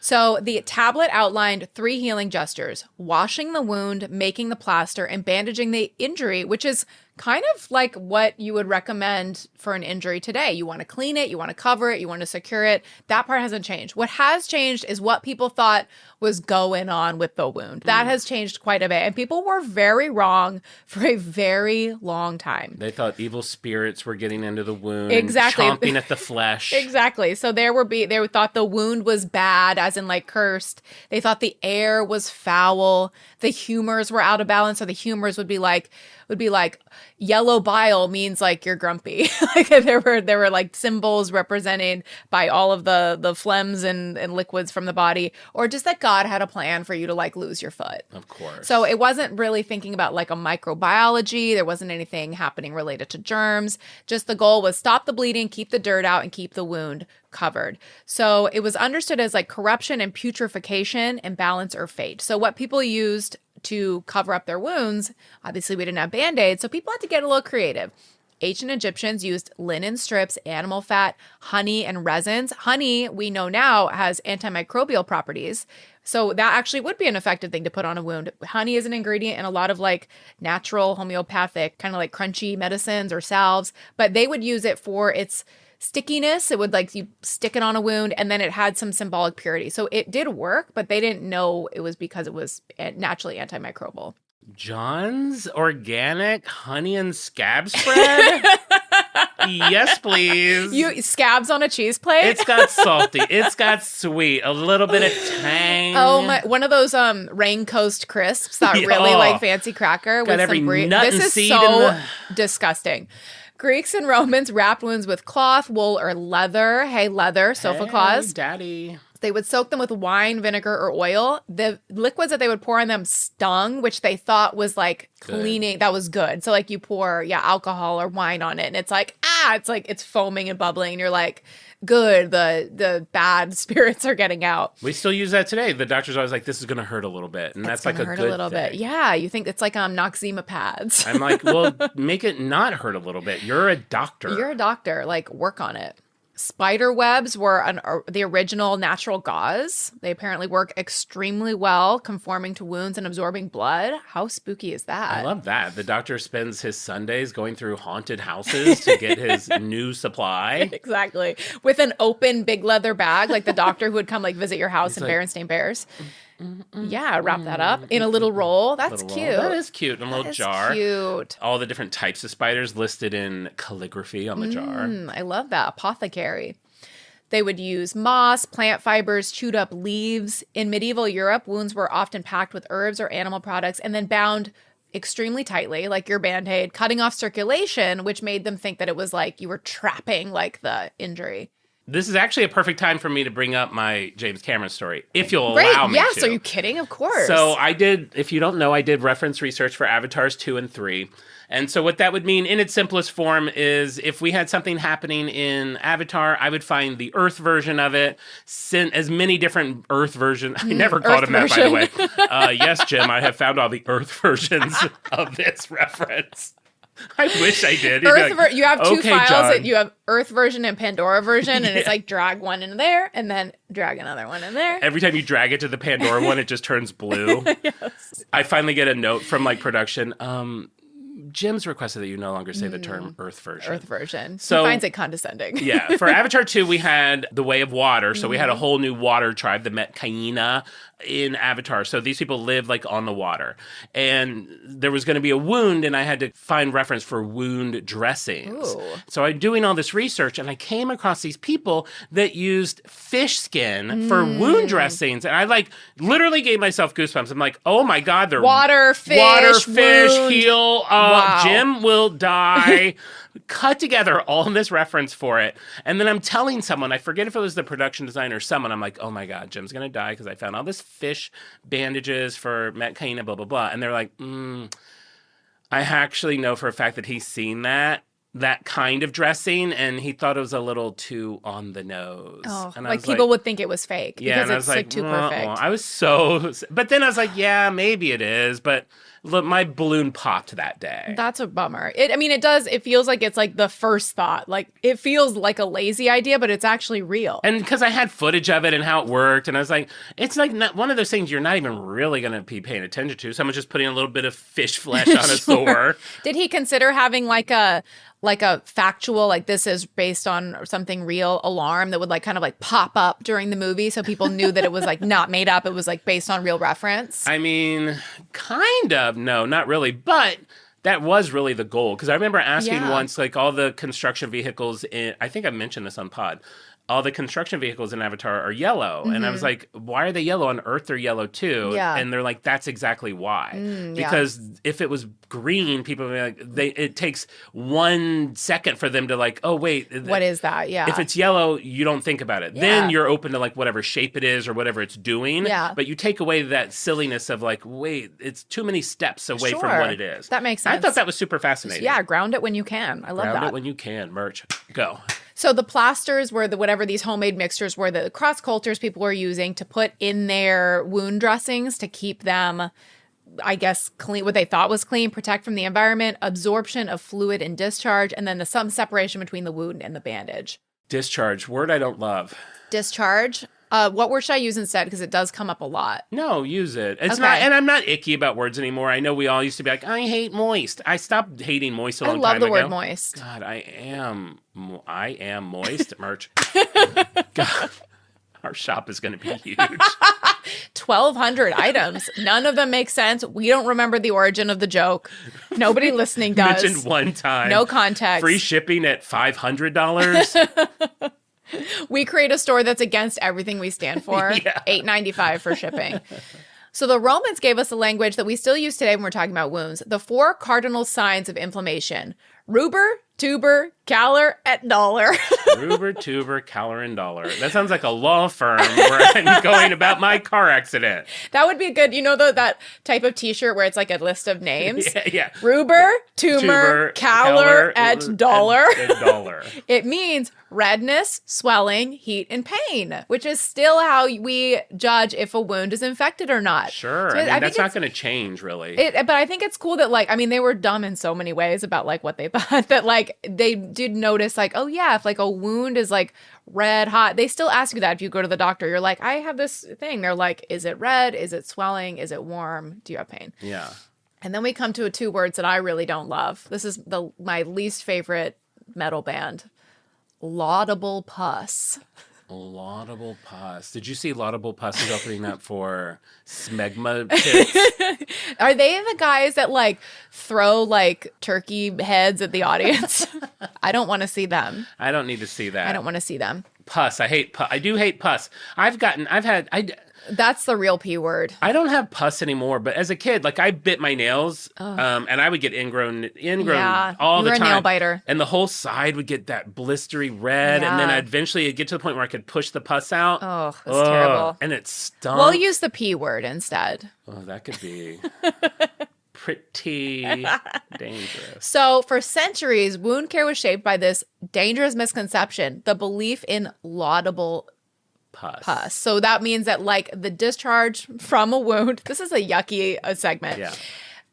So the tablet outlined 3 healing gestures: washing the wound, making the plaster, and bandaging the injury, which is kind of like what you would recommend for an injury today. You want to clean it, you want to cover it, you want to secure it. That part hasn't changed. What has changed is what people thought was going on with the wound. That has changed quite a bit. And people were very wrong for a very long time. They thought evil spirits were getting into the wound. Exactly. Chomping at the flesh. Exactly. So they thought the wound was bad, as in like cursed. They thought the air was foul. The humors were out of balance. So the humors would be like yellow bile means like you're grumpy. Like there were like symbols represented by all of the phlegms and liquids from the body, or just that God had a plan for you to like lose your foot. Of course. So it wasn't really thinking about like a microbiology. There wasn't anything happening related to germs. Just the goal was stop the bleeding, keep the dirt out, and keep the wound covered. So it was understood as like corruption and putrefaction, imbalance, or fate. So what people used to cover up their wounds, obviously we didn't have Band-Aids, so people had to get a little creative. Ancient Egyptians used linen strips, animal fat, honey, and resins. Honey, we know now, has antimicrobial properties. So that actually would be an effective thing to put on a wound. Honey is an ingredient in a lot of like natural homeopathic, kind of like crunchy medicines or salves, but they would use it for its stickiness. It would like you stick it on a wound, and then it had some symbolic purity. So it did work, but they didn't know it was because it was naturally antimicrobial. John's organic honey and scab spread? Yes, please. You scabs on a cheese plate? It's got salty. It's got sweet. A little bit of tang. Oh my! One of those Rain Coast crisps, that really like fancy cracker got with every some brie. nut This and is seed so disgusting. Greeks and Romans wrapped wounds with cloth, wool, or leather. Hey, leather, sofa claws. Daddy. They would soak them with wine, vinegar, or oil. The liquids that they would pour on them stung, which they thought was like cleaning. That was good. So like you pour, alcohol or wine on it, and it's like, it's foaming and bubbling, and you're like, good, the bad spirits are getting out. We still use that today. The doctor's always like, this is going to hurt a little bit. And that's like a good thing. Hurt a little bit. Yeah, you think it's like Noxzema pads. I'm like, well, make it not hurt a little bit. You're a doctor. You're a doctor. Like, work on it. Spider webs were the original natural gauze. They apparently work extremely well, conforming to wounds and absorbing blood. How spooky is that? I love that. The doctor spends his Sundays going through haunted houses to get his new supply. Exactly. With an open big leather bag, like the doctor who would come like visit your house in Berenstain Bears. Yeah, wrap that up in a little roll. That's cute. That is cute. In a little jar. Cute. All the different types of spiders listed in calligraphy on the jar. I love that. Apothecary. They would use moss, plant fibers, chewed up leaves. In medieval Europe, wounds were often packed with herbs or animal products and then bound extremely tightly, like your Band-Aid, cutting off circulation, which made them think that it was like you were trapping like the injury. This is actually a perfect time for me to bring up my James Cameron story, if you'll allow me to. Yes, are you kidding? Of course. So I did, if you don't know, I did reference research for Avatars 2 and 3. And so what that would mean in its simplest form is if we had something happening in Avatar, I would find the Earth version of it, send as many different Earth versions. I never called him that, by the way. Yes, Jim, I have found all the Earth versions of this reference. I wish I did. You have two files. John. You have Earth version and Pandora version, and it's like drag one in there and then drag another one in there. Every time you drag it to the Pandora one, it just turns blue. Yes. I finally get a note from like production. Jim's requested that you no longer say the term Earth version. Earth version. So, he finds it condescending. Yeah. For Avatar 2, we had the Way of Water. So we had a whole new water tribe, the Metkaina, in Avatar. So these people live like on the water. And there was going to be a wound, and I had to find reference for wound dressings. Ooh. So I'm doing all this research, and I came across these people that used fish skin for wound dressings. And I like literally gave myself goosebumps. I'm like, oh my God, they're water, fish, wound. Heel. Wow. Jim will die. Cut together all this reference for it. And then I'm telling someone, I forget if it was the production designer or someone, I'm like, oh my God, Jim's going to die because I found all this fish bandages for Metkaina, blah, blah, blah. And they're like, I actually know for a fact that he's seen that. that kind of dressing, and he thought it was a little too on the nose. Oh, and like people would think it was fake because it's like too perfect. I was so, but then I was like, yeah, maybe it is, but look, my balloon popped that day. That's a bummer. It feels like it's like the first thought. Like it feels like a lazy idea, but it's actually real. And because I had footage of it and how it worked, and I was like, it's like not one of those things you're not even really going to be paying attention to. Someone's just putting a little bit of fish flesh on a sore. Did he consider having like a factual, like this is based on something real alarm that would like kind of like pop up during the movie so people knew that it was like not made up, it was like based on real reference? I mean, kind of. No, not really. But that was really the goal. Because I remember asking once, like all the construction vehicles I think I mentioned this on pod. All the construction vehicles in Avatar are yellow. And I was like, why are they yellow? On Earth, they're yellow too. Yeah. And they're like, that's exactly why. Because if it was green, people would be like, it takes 1 second for them to like, oh, wait. What is that? Yeah. If it's yellow, you don't think about it. Yeah. Then you're open to like whatever shape it is or whatever it's doing. Yeah. But you take away that silliness of like, wait, it's too many steps away from what it is. That makes sense. I thought that was super fascinating. Yeah, ground it when you can. I love that. Ground it when you can. Merch. Go. So the plasters were whatever these homemade mixtures were the cross cultures people were using to put in their wound dressings to keep them, I guess, clean, what they thought was clean, protect from the environment, absorption of fluid and discharge, and then some separation between the wound and the bandage. Discharge. Word I don't love. Discharge. What word should I use instead? Because it does come up a lot. No, use it. It's not, and I'm not icky about words anymore. I know we all used to be like, I hate moist. I stopped hating moist a long time ago. I love the word moist. God, I am moist. Merch. God, our shop is going to be huge. 1,200 items. None of them make sense. We don't remember the origin of the joke. Nobody listening does. Mentioned one time. No context. Free shipping at $500. We create a store that's against everything we stand for. Yeah. $8.95 for shipping. So the Romans gave us a language that we still use today when we're talking about wounds. The 4 cardinal signs of inflammation. Ruber, tuber, calor, et dollar. Ruber, tuber, calor, and dollar. That sounds like a law firm where I'm going about my car accident. That would be a good, that type of t-shirt where it's like a list of names? Yeah. Ruber, tumor, calor, et dollar. Dollar. It means redness, swelling, heat, and pain, which is still how we judge if a wound is infected or not. Sure. So I mean, that's not going to change, really. But I think it's cool that, they were dumb in so many ways about, what they thought. That, they did notice, oh, yeah, if, a wound is, red hot. They still ask you that if you go to the doctor. You're like, I have this thing. They're like, is it red? Is it swelling? Is it warm? Do you have pain? Yeah. And then we come to 2 words that I really don't love. This is my least favorite metal band. Laudable pus. Laudable pus. Did you see Laudable Pus is opening up for smegma pits? Are they the guys that throw turkey heads at the audience? I don't want to see them. I don't need to see that. I don't want to see them. Pus. I hate pus. I do hate pus. That's the real P word. I don't have pus anymore, but as a kid, I bit my nails, and I would get ingrown all the time. You're a nail biter. And the whole side would get that blistery red, and then eventually it'd get to the point where I could push the pus out. Oh, that's terrible. And it stunk. We'll use the P word instead. Oh, that could be pretty dangerous. So for centuries, wound care was shaped by this dangerous misconception, the belief in laudable pus. So that means that the discharge from a wound, this is a yucky segment,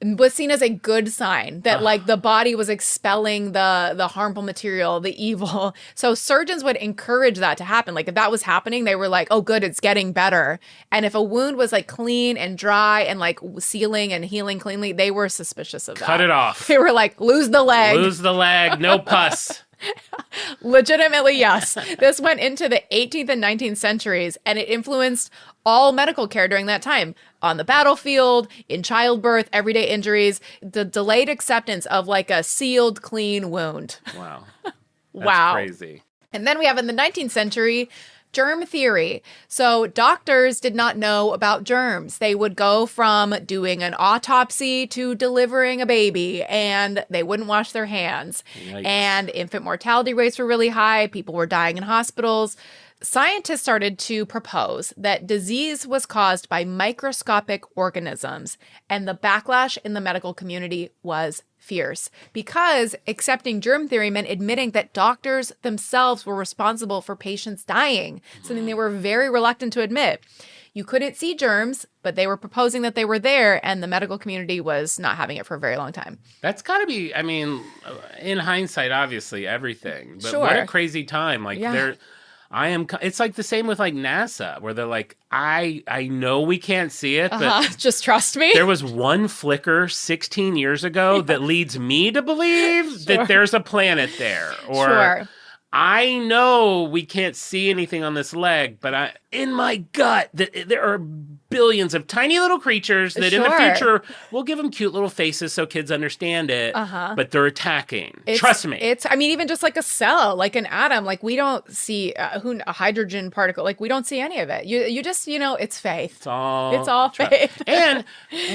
was seen as a good sign that the body was expelling the harmful material, the evil. So surgeons would encourage that to happen. If that was happening, they were like, oh, good, it's getting better. And if a wound was clean and dry and sealing and healing cleanly, they were suspicious of that. Cut it off. They were like, lose the leg. Lose the leg, no pus. Legitimately, yes. This went into the 18th and 19th centuries, and it influenced all medical care during that time. On the battlefield, in childbirth, everyday injuries, the delayed acceptance of a sealed, clean wound. Wow. Wow. Crazy. And then we have in the 19th century, germ theory. So doctors did not know about germs. They would go from doing an autopsy to delivering a baby, and they wouldn't wash their hands. Yikes. And infant mortality rates were really high. People were dying in hospitals. Scientists started to propose that disease was caused by microscopic organisms, and the backlash in the medical community was fierce because accepting germ theory meant admitting that doctors themselves were responsible for patients dying, something they were very reluctant to admit. You couldn't see germs, but they were proposing that they were there, and the medical community was not having it for a very long time. That's got to be, I mean, in hindsight, obviously, everything. But Sure. what a crazy time. Like, Yeah. it's like the same with like NASA, where they're like, I know we can't see it, but Just trust me. there was one flicker 16 years ago that leads me to believe that there's a planet there. Or Sure. I know we can't see anything on this leg, but in my gut, that there are billions of tiny little creatures that in the future, we'll give them cute little faces so kids understand it, but they're attacking. Trust me. I mean, even just like a cell, like an atom, like we don't see a hydrogen particle, like we don't see any of it. You just, it's faith. It's all faith. And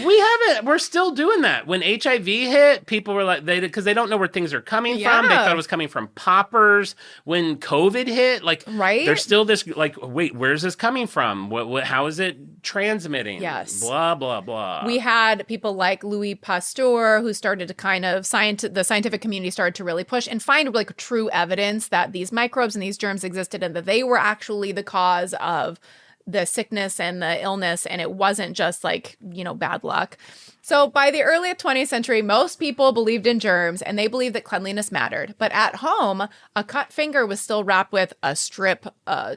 we're still doing that. When HIV hit, people were like, because they don't know where things are coming from. They thought it was coming from poppers. When COVID hit, like, there's still this, like, wait, where's this coming from? How is it transmitting? Yes. Blah, blah, blah. We had people like Louis Pasteur who started to kind of, the scientific community started to really push and find like true evidence that these microbes and these germs existed and that they were actually the cause of the sickness and the illness, and it wasn't just like, bad luck. So by the early 20th century, most people believed in germs and they believed that cleanliness mattered. But at home, a cut finger was still wrapped with a strip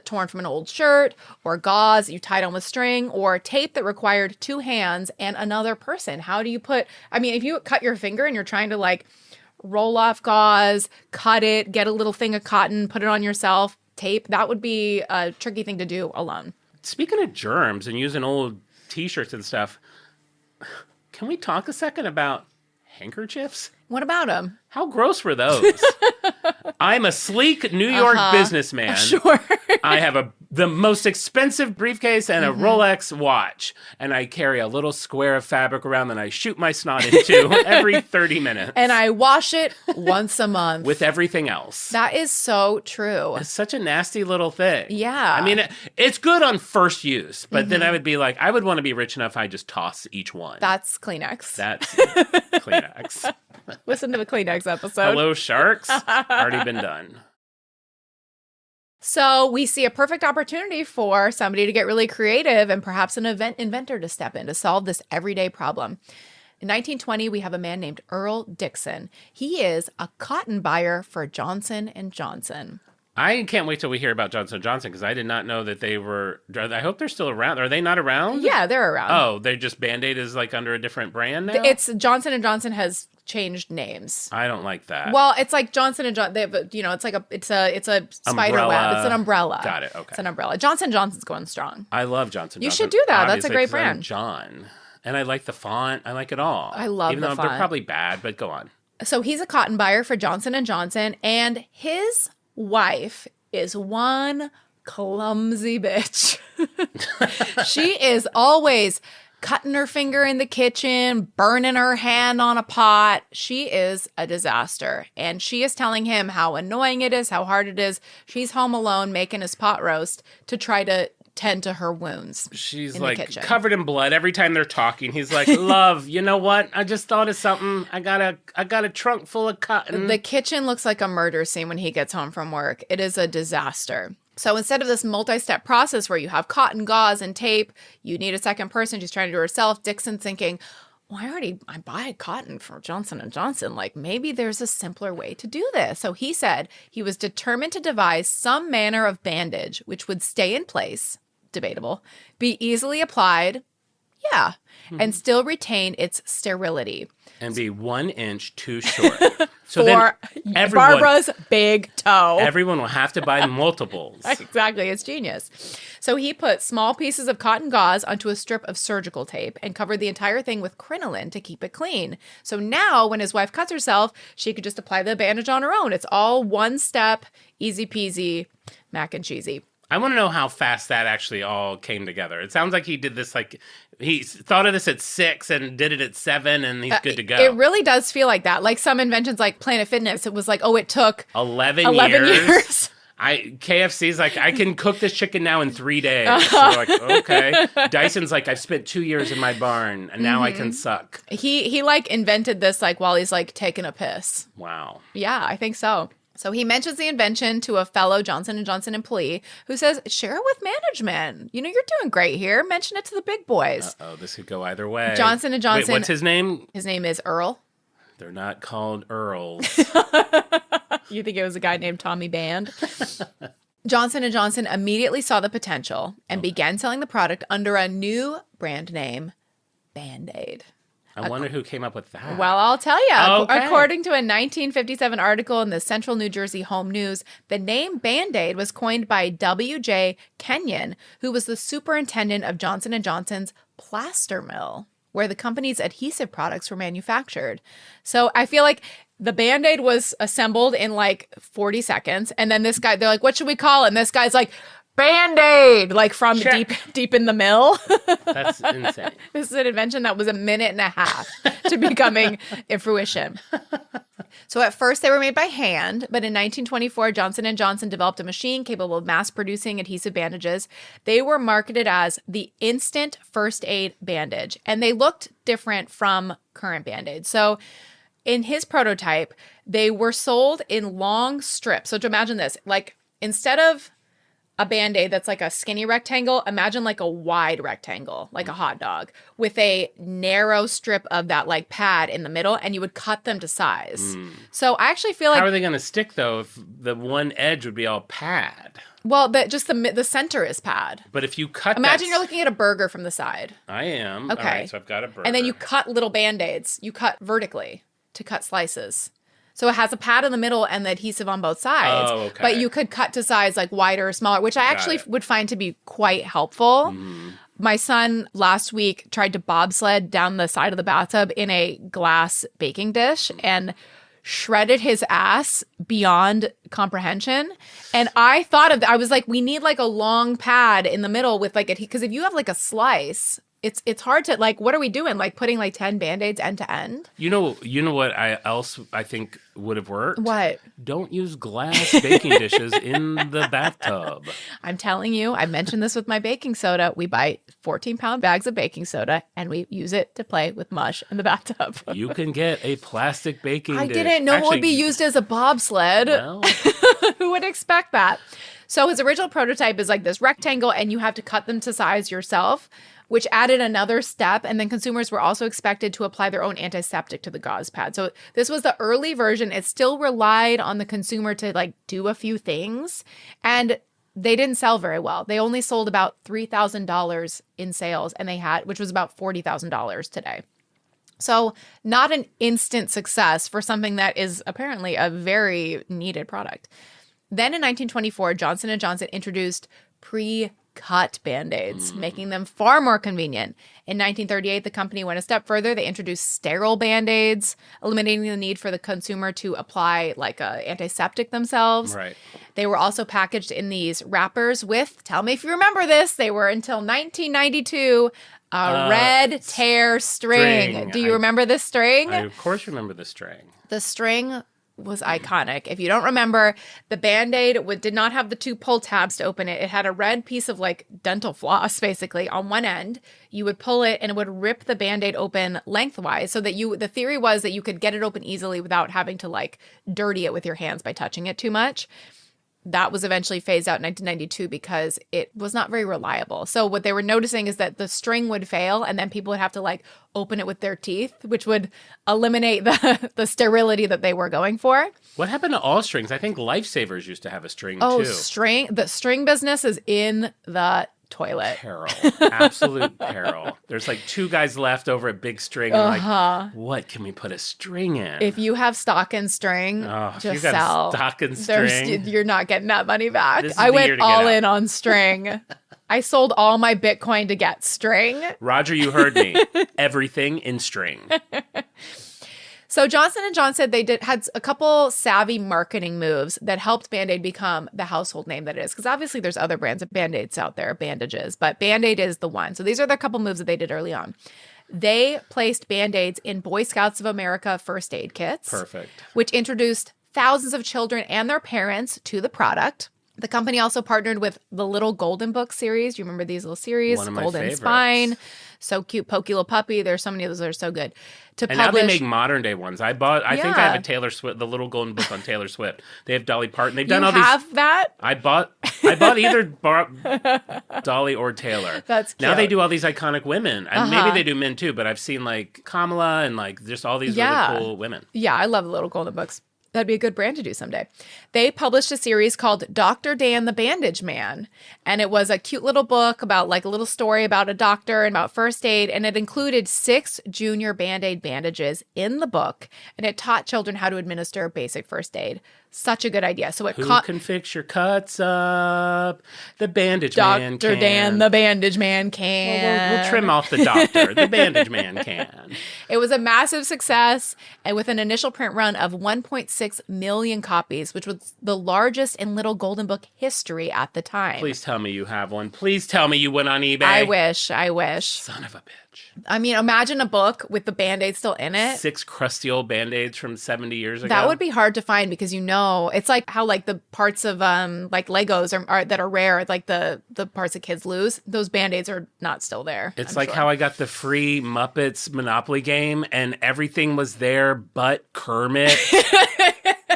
torn from an old shirt, or gauze you tied on with string, or tape that required two hands and another person. How do you if you cut your finger and you're trying to like roll off gauze, cut it, get a little thing of cotton, put it on yourself, tape, that would be a tricky thing to do alone. Speaking of germs and using old t-shirts and stuff, can we talk a second about handkerchiefs? What about them? How gross were those? I'm a sleek New York businessman. Sure. I have the most expensive briefcase and a Rolex watch, and I carry a little square of fabric around that I shoot my snot into every 30 minutes. And I wash it once a month. With everything else. That is so true. It's such a nasty little thing. Yeah. I mean, it's good on first use, but then I would be like, I would want to be rich enough I just toss each one. That's Kleenex. That's Kleenex. Listen to the Kleenex episode. Hello, sharks. Already been done. So we see a perfect opportunity for somebody to get really creative and perhaps an inventor to step in to solve this everyday problem. In 1920, we have a man named Earle Dickson. He is a cotton buyer for Johnson & Johnson. I can't wait till we hear about Johnson & Johnson because I did not know that they were... I hope they're still around. Are they not around? Yeah, they're around. Oh, they're just Band-Aid is like under a different brand now? It's Johnson & Johnson has changed names. I don't like that. Well, it's like Johnson & Johnson. They have it's a spider web. It's an umbrella. Got it. Okay. It's an umbrella. Johnson & Johnson's going strong. I love Johnson & Johnson. You should do that. That's a obviously, great brand. I'm John. And I like the font. I like it all. I love Even the though font. they're probably bad, but go on. So he's a cotton buyer for Johnson & Johnson, and his wife is one clumsy bitch. She is always cutting her finger in the kitchen, burning her hand on a pot. She is a disaster. And she is telling him how annoying it is, how hard it is. She's home alone making his pot roast to try to tend to her wounds. She's in like the kitchen. covered in blood every time they're talking. He's like, love, you know what? I just thought of something. I got a trunk full of cotton. The kitchen looks like a murder scene when he gets home from work. It is a disaster. So instead of this multi-step process where you have cotton, gauze, and tape, you need a second person. She's trying to do it herself. Dixon's thinking, well, I buy cotton from Johnson & Johnson. Like, maybe there's a simpler way to do this. So he said he was determined to devise some manner of bandage which would stay in place, debatable, be easily applied, and still retain its sterility. And be 1 inch too short. So For then Barbara's big toe. Everyone will have to buy multiples. Exactly. It's genius. So he put small pieces of cotton gauze onto a strip of surgical tape and covered the entire thing with crinoline to keep it clean. So now when his wife cuts herself, she could just apply the bandage on her own. It's all one step, easy peasy, mac and cheesy. I want to know how fast that actually all came together. It sounds like he did this he thought of this at 6 and did it at 7 and he's good to go. It really does feel like that. Like some inventions like Planet Fitness, it was like, it took 11 years. KFC's like, I can cook this chicken now in 3 days. So we're like, okay. Dyson's like, I've spent 2 years in my barn and now I can suck. He like invented this like while he's like taking a piss. Wow. Yeah, I think so. So he mentions the invention to a fellow Johnson & Johnson employee who says, share it with management. You know, you're doing great here. Mention it to the big boys. Oh, this could go either way. Johnson & Johnson. Wait, what's his name? His name is Earle. They're not called Earls. You think it was a guy named Tommy Band? Johnson & Johnson immediately saw the potential and began selling the product under a new brand name, Band-Aid. I wonder who came up with that. Well, I'll tell you. Okay. According to a 1957 article in the Central New Jersey Home News, the name Band-Aid was coined by W.J. Kenyon, who was the superintendent of Johnson & Johnson's plaster mill, where the company's adhesive products were manufactured. So I feel like the Band-Aid was assembled in like 40 seconds. And then this guy, they're like, what should we call it? And this guy's like, Band-Aid, like from deep in the mill. That's insane. This is an invention that was a minute and a half to becoming in fruition. So at first they were made by hand, but in 1924, Johnson & Johnson developed a machine capable of mass producing adhesive bandages. They were marketed as the Instant First Aid Bandage, and they looked different from current Band-Aids. So in his prototype, they were sold in long strips. So to imagine this, like instead of a Band-Aid that's like a skinny rectangle, imagine like a wide rectangle, like a hot dog, with a narrow strip of that like pad in the middle, and you would cut them to size. So I actually feel like... How are they going to stick, though, if the one edge would be all pad? Well, just the center is pad. But if you cut Imagine you're looking at a burger from the side. I am. Okay. All right, so I've got a burger. And then you cut little Band-Aids. You cut vertically to cut slices. So it has a pad in the middle and the adhesive on both sides. Oh, okay. But you could cut to size like wider or smaller, which I actually would find to be quite helpful. Mm-hmm. My son last week tried to bobsled down the side of the bathtub in a glass baking dish and shredded his ass beyond comprehension. And I thought of I was like, we need like a long pad in the middle with like because if you have like a slice, it's hard to like, what are we doing? Like putting like 10 Band-Aids end to end? You know what I think would have worked? What? Don't use glass baking dishes in the bathtub. I'm telling you, I mentioned this with my baking soda. We buy 14-pound bags of baking soda and we use it to play with mush in the bathtub. You can get a plastic baking dish. I didn't know it would be used as a bobsled. Well. Who would expect that? So his original prototype is like this rectangle and you have to cut them to size yourself, which added another step. And then consumers were also expected to apply their own antiseptic to the gauze pad. So this was the early version. It still relied on the consumer to like do a few things. And they didn't sell very well. They only sold about $3,000 in sales, and which was about $40,000 today. So not an instant success for something that is apparently a very needed product. Then in 1924, Johnson & Johnson introduced pre-cut Band-Aids, making them far more convenient. In 1938, the company went a step further. They introduced sterile Band-Aids, eliminating the need for the consumer to apply like a antiseptic themselves. Right. They were also packaged in these wrappers with, tell me if you remember this, they were until 1992, a red tear string. Do you remember this string? I of course remember the string. The string was iconic. If you don't remember, the Band-Aid did not have the two pull tabs to open it. It had a red piece of like dental floss basically on one end. You would pull it and it would rip the Band-Aid open lengthwise so that the theory was that you could get it open easily without having to like dirty it with your hands by touching it too much. That was eventually phased out in 1992 because it was not very reliable. So what they were noticing is that the string would fail and then people would have to like open it with their teeth, which would eliminate the sterility that they were going for. What happened to all strings? I think Lifesavers used to have a string too. Oh, the string business is in the toilet. Peril. Absolute peril. There's like two guys left over at Big String and like, what can we put a string in? If you have stock and string, if just you got sell. Stock and string. You're not getting that money back. This is I the year went to get all out. in on string. I sold all my Bitcoin to get string. Roger, you heard me. Everything in string. So Johnson & Johnson, had a couple savvy marketing moves that helped Band-Aid become the household name that it is. Because obviously there's other brands of Band-Aids out there, bandages, but Band-Aid is the one. So these are the couple moves that they did early on. They placed Band-Aids in Boy Scouts of America first aid kits. Perfect. Which introduced thousands of children and their parents to the product. The company also partnered with the Little Golden Book series. Do you remember these little series? One of my Golden favorites. Spine. So cute. Pokey Little Puppy. There's so many of those that are so good. And now they make modern day ones. I think I have a Taylor Swift, the Little Golden Book on Taylor Swift. They have Dolly Parton. They've done all these. You have that? I bought either Dolly or Taylor. That's cute. Now they do all these iconic women. And maybe they do men too, but I've seen like Kamala and like just all these really cool women. Yeah, I love the Little Golden Books. That'd be a good brand to do someday. They published a series called Dr. Dan the Bandage Man. And it was a cute little book about like a little story about a doctor and about first aid. And it included 6 junior Band-Aid bandages in the book. And it taught children how to administer basic first aid. Such a good idea. So Who can fix your cuts up? The bandage man can. Dr. Dan the Bandage Man can. Well, we'll trim off the doctor. The bandage man can. It was a massive success, and with an initial print run of 1.6 million copies, which was the largest in Little Golden Book history at the time. Please tell me you have one. Please tell me you went on eBay. I wish. Son of a bitch. I mean, imagine a book with the Band-Aid still in it. 6 crusty old Band-Aids from 70 years ago. That would be hard to find because it's like how like the parts of like Legos are that are rare, like the parts that kids lose. Those Band-Aids are not still there. It's like how I got the free Muppets Monopoly game and everything was there but Kermit.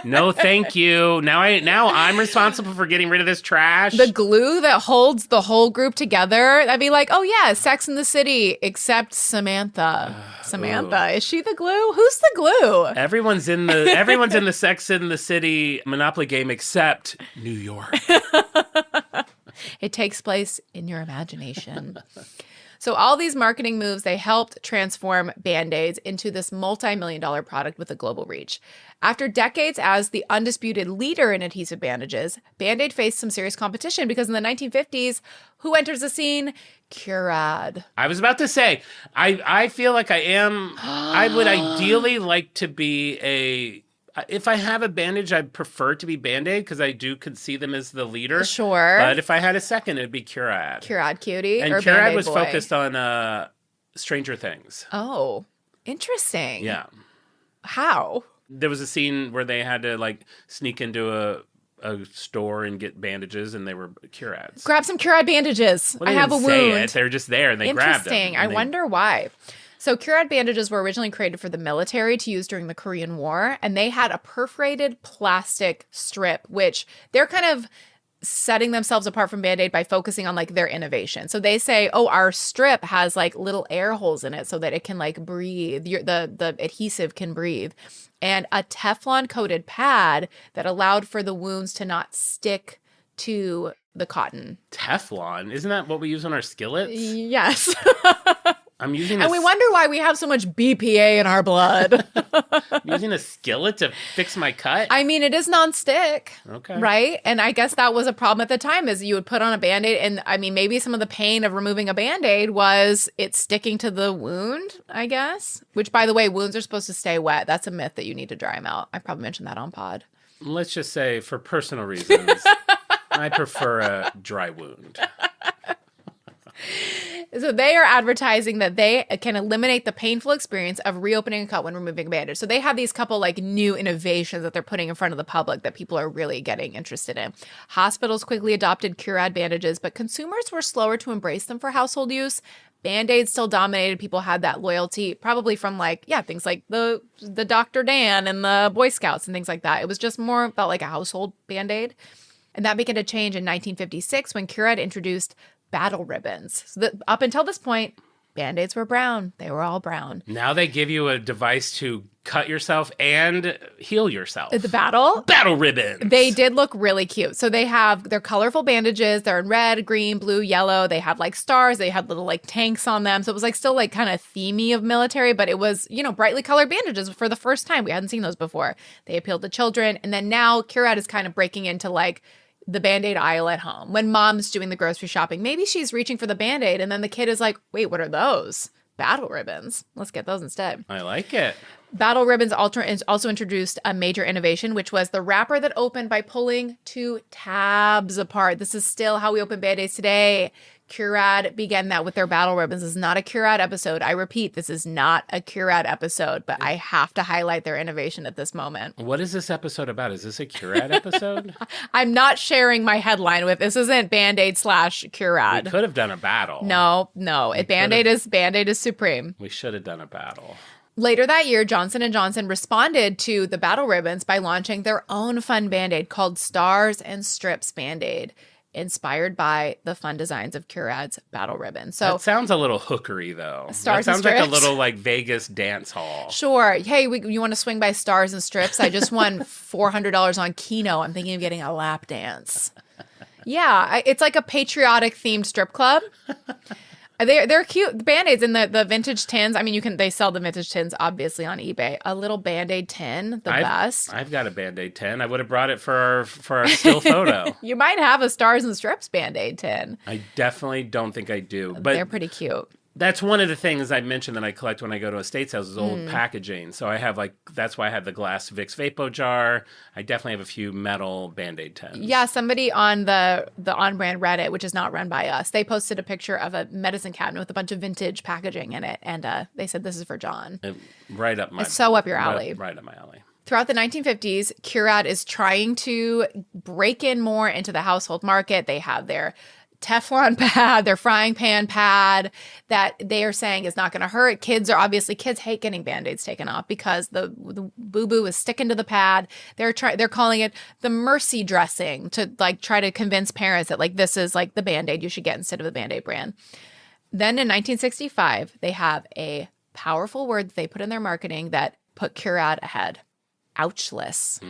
No, thank you. Now I'm responsible for getting rid of this trash. The glue that holds the whole group together. I'd be like, oh yeah, Sex in the City, except Samantha. Samantha, is she the glue? Who's the glue? Everyone's in the Sex in the City Monopoly game except New York. It takes place in your imagination. So all these marketing moves, they helped transform Band-Aids into this multi-million-dollar product with a global reach. After decades as the undisputed leader in adhesive bandages, Band-Aid faced some serious competition because in the 1950s, who enters the scene? Curad. I was about to say, I feel like I would ideally like to be if I have a bandage, I'd prefer to be Band-Aid because I could see them as the leader. Sure. But if I had a second, it'd be Curad. Curad cutie and or Curad Band-Aid was boy? Focused on Stranger Things. Oh, interesting. Yeah. How? There was a scene where they had to like sneak into a store and get bandages, and they were Curads. Grab some Curad bandages. Well, I have a wound. They're just there, and they grabbed them. Interesting. I wonder why. So Curad bandages were originally created for the military to use during the Korean War, and they had a perforated plastic strip, which they're kind of setting themselves apart from Band-Aid by focusing on like their innovation. So they say, oh, our strip has like little air holes in it so that it can like breathe. The adhesive can breathe. And a Teflon coated pad that allowed for the wounds to not stick to the cotton. Teflon? Isn't that what we use on our skillets? Yes. I'm using and we wonder why we have so much BPA in our blood. Using a skillet to fix my cut? I mean, it is nonstick. Okay. Right? And I guess that was a problem at the time is you would put on a Band-Aid and I mean, maybe some of the pain of removing a Band-Aid was it sticking to the wound, I guess. Which, by the way, wounds are supposed to stay wet. That's a myth that you need to dry them out. I probably mentioned that on pod. Let's just say for personal reasons, I prefer a dry wound. So they are advertising that they can eliminate the painful experience of reopening a cut when removing a bandage. So they have these couple like new innovations that they're putting in front of the public that people are really getting interested in. Hospitals quickly adopted Curad bandages, but consumers were slower to embrace them for household use. Band-Aids still dominated. People had that loyalty probably from like, things like the Dr. Dan and the Boy Scouts and things like that. It was just more felt like a household Band-Aid. And that began to change in 1956 when Curad introduced battle ribbons. So up until this point, Band-Aids were brown. They were all brown. Now they give you a device to cut yourself and heal yourself. The battle ribbons. They did look really cute. So they're colorful bandages. They're in red, green, blue, yellow. They have like stars. They had little like tanks on them. So it was like still like kind of themey of military, but it was, brightly colored bandages for the first time. We hadn't seen those before. They appealed to children. And then now Curad is kind of breaking into like the Band-Aid aisle at home. When mom's doing the grocery shopping, maybe she's reaching for the Band-Aid and then the kid is like, wait, what are those? Battle ribbons. Let's get those instead. I like it. Battle ribbons also introduced a major innovation, which was the wrapper that opened by pulling 2 tabs apart. This is still how we open Band-Aids today. Curad began that with their battle ribbons. This is not a Curad episode. I repeat, this is not a Curad episode, but I have to highlight their innovation at this moment. What is this episode about? Is this a Curad episode? I'm not sharing my headline with this. Isn't Band-Aid / Curad. We could have done a battle. No. Band-Aid is supreme. We should have done a battle. Later that year, Johnson & Johnson responded to the battle ribbons by launching their own fun Band-Aid called Stars and Strips Band-Aid, inspired by the fun designs of Curad's battle ribbon. So that sounds a little hookery, though. Stars that and sounds like a strips? little like Vegas dance hall. Sure. Hey, you want to swing by Stars and Strips? I just won $400 on Keno. I'm thinking of getting a lap dance. Yeah, it's like a patriotic themed strip club. They're cute. The Band-Aids in the vintage tins. I mean, they sell the vintage tins obviously on eBay. A little Band-Aid tin, best. I've got a Band-Aid tin. I would have brought it for our still photo. You might have a Stars and Strips Band-Aid tin. I definitely don't think I do. But they're pretty cute. That's one of the things I mentioned that I collect when I go to estate sales is old packaging. So I have that's why I have the glass Vicks Vapo jar. I definitely have a few metal Band-Aid tins. Yeah, somebody on the on-brand Reddit, which is not run by us, they posted a picture of a medicine cabinet with a bunch of vintage packaging in it. And they said, this is for John. Right up my It's so up your alley. Right up my alley. Throughout the 1950s, Curad is trying to break in more into the household market. They have their Teflon pad, their frying pan pad that they are saying is not going to hurt. Kids hate getting Band-Aids taken off because the boo-boo is sticking to the pad. They're calling it the mercy dressing to try to convince parents that this is the Band-Aid you should get instead of the Band-Aid brand. Then in 1965, they have a powerful word that they put in their marketing that put Curad ahead. Ouchless.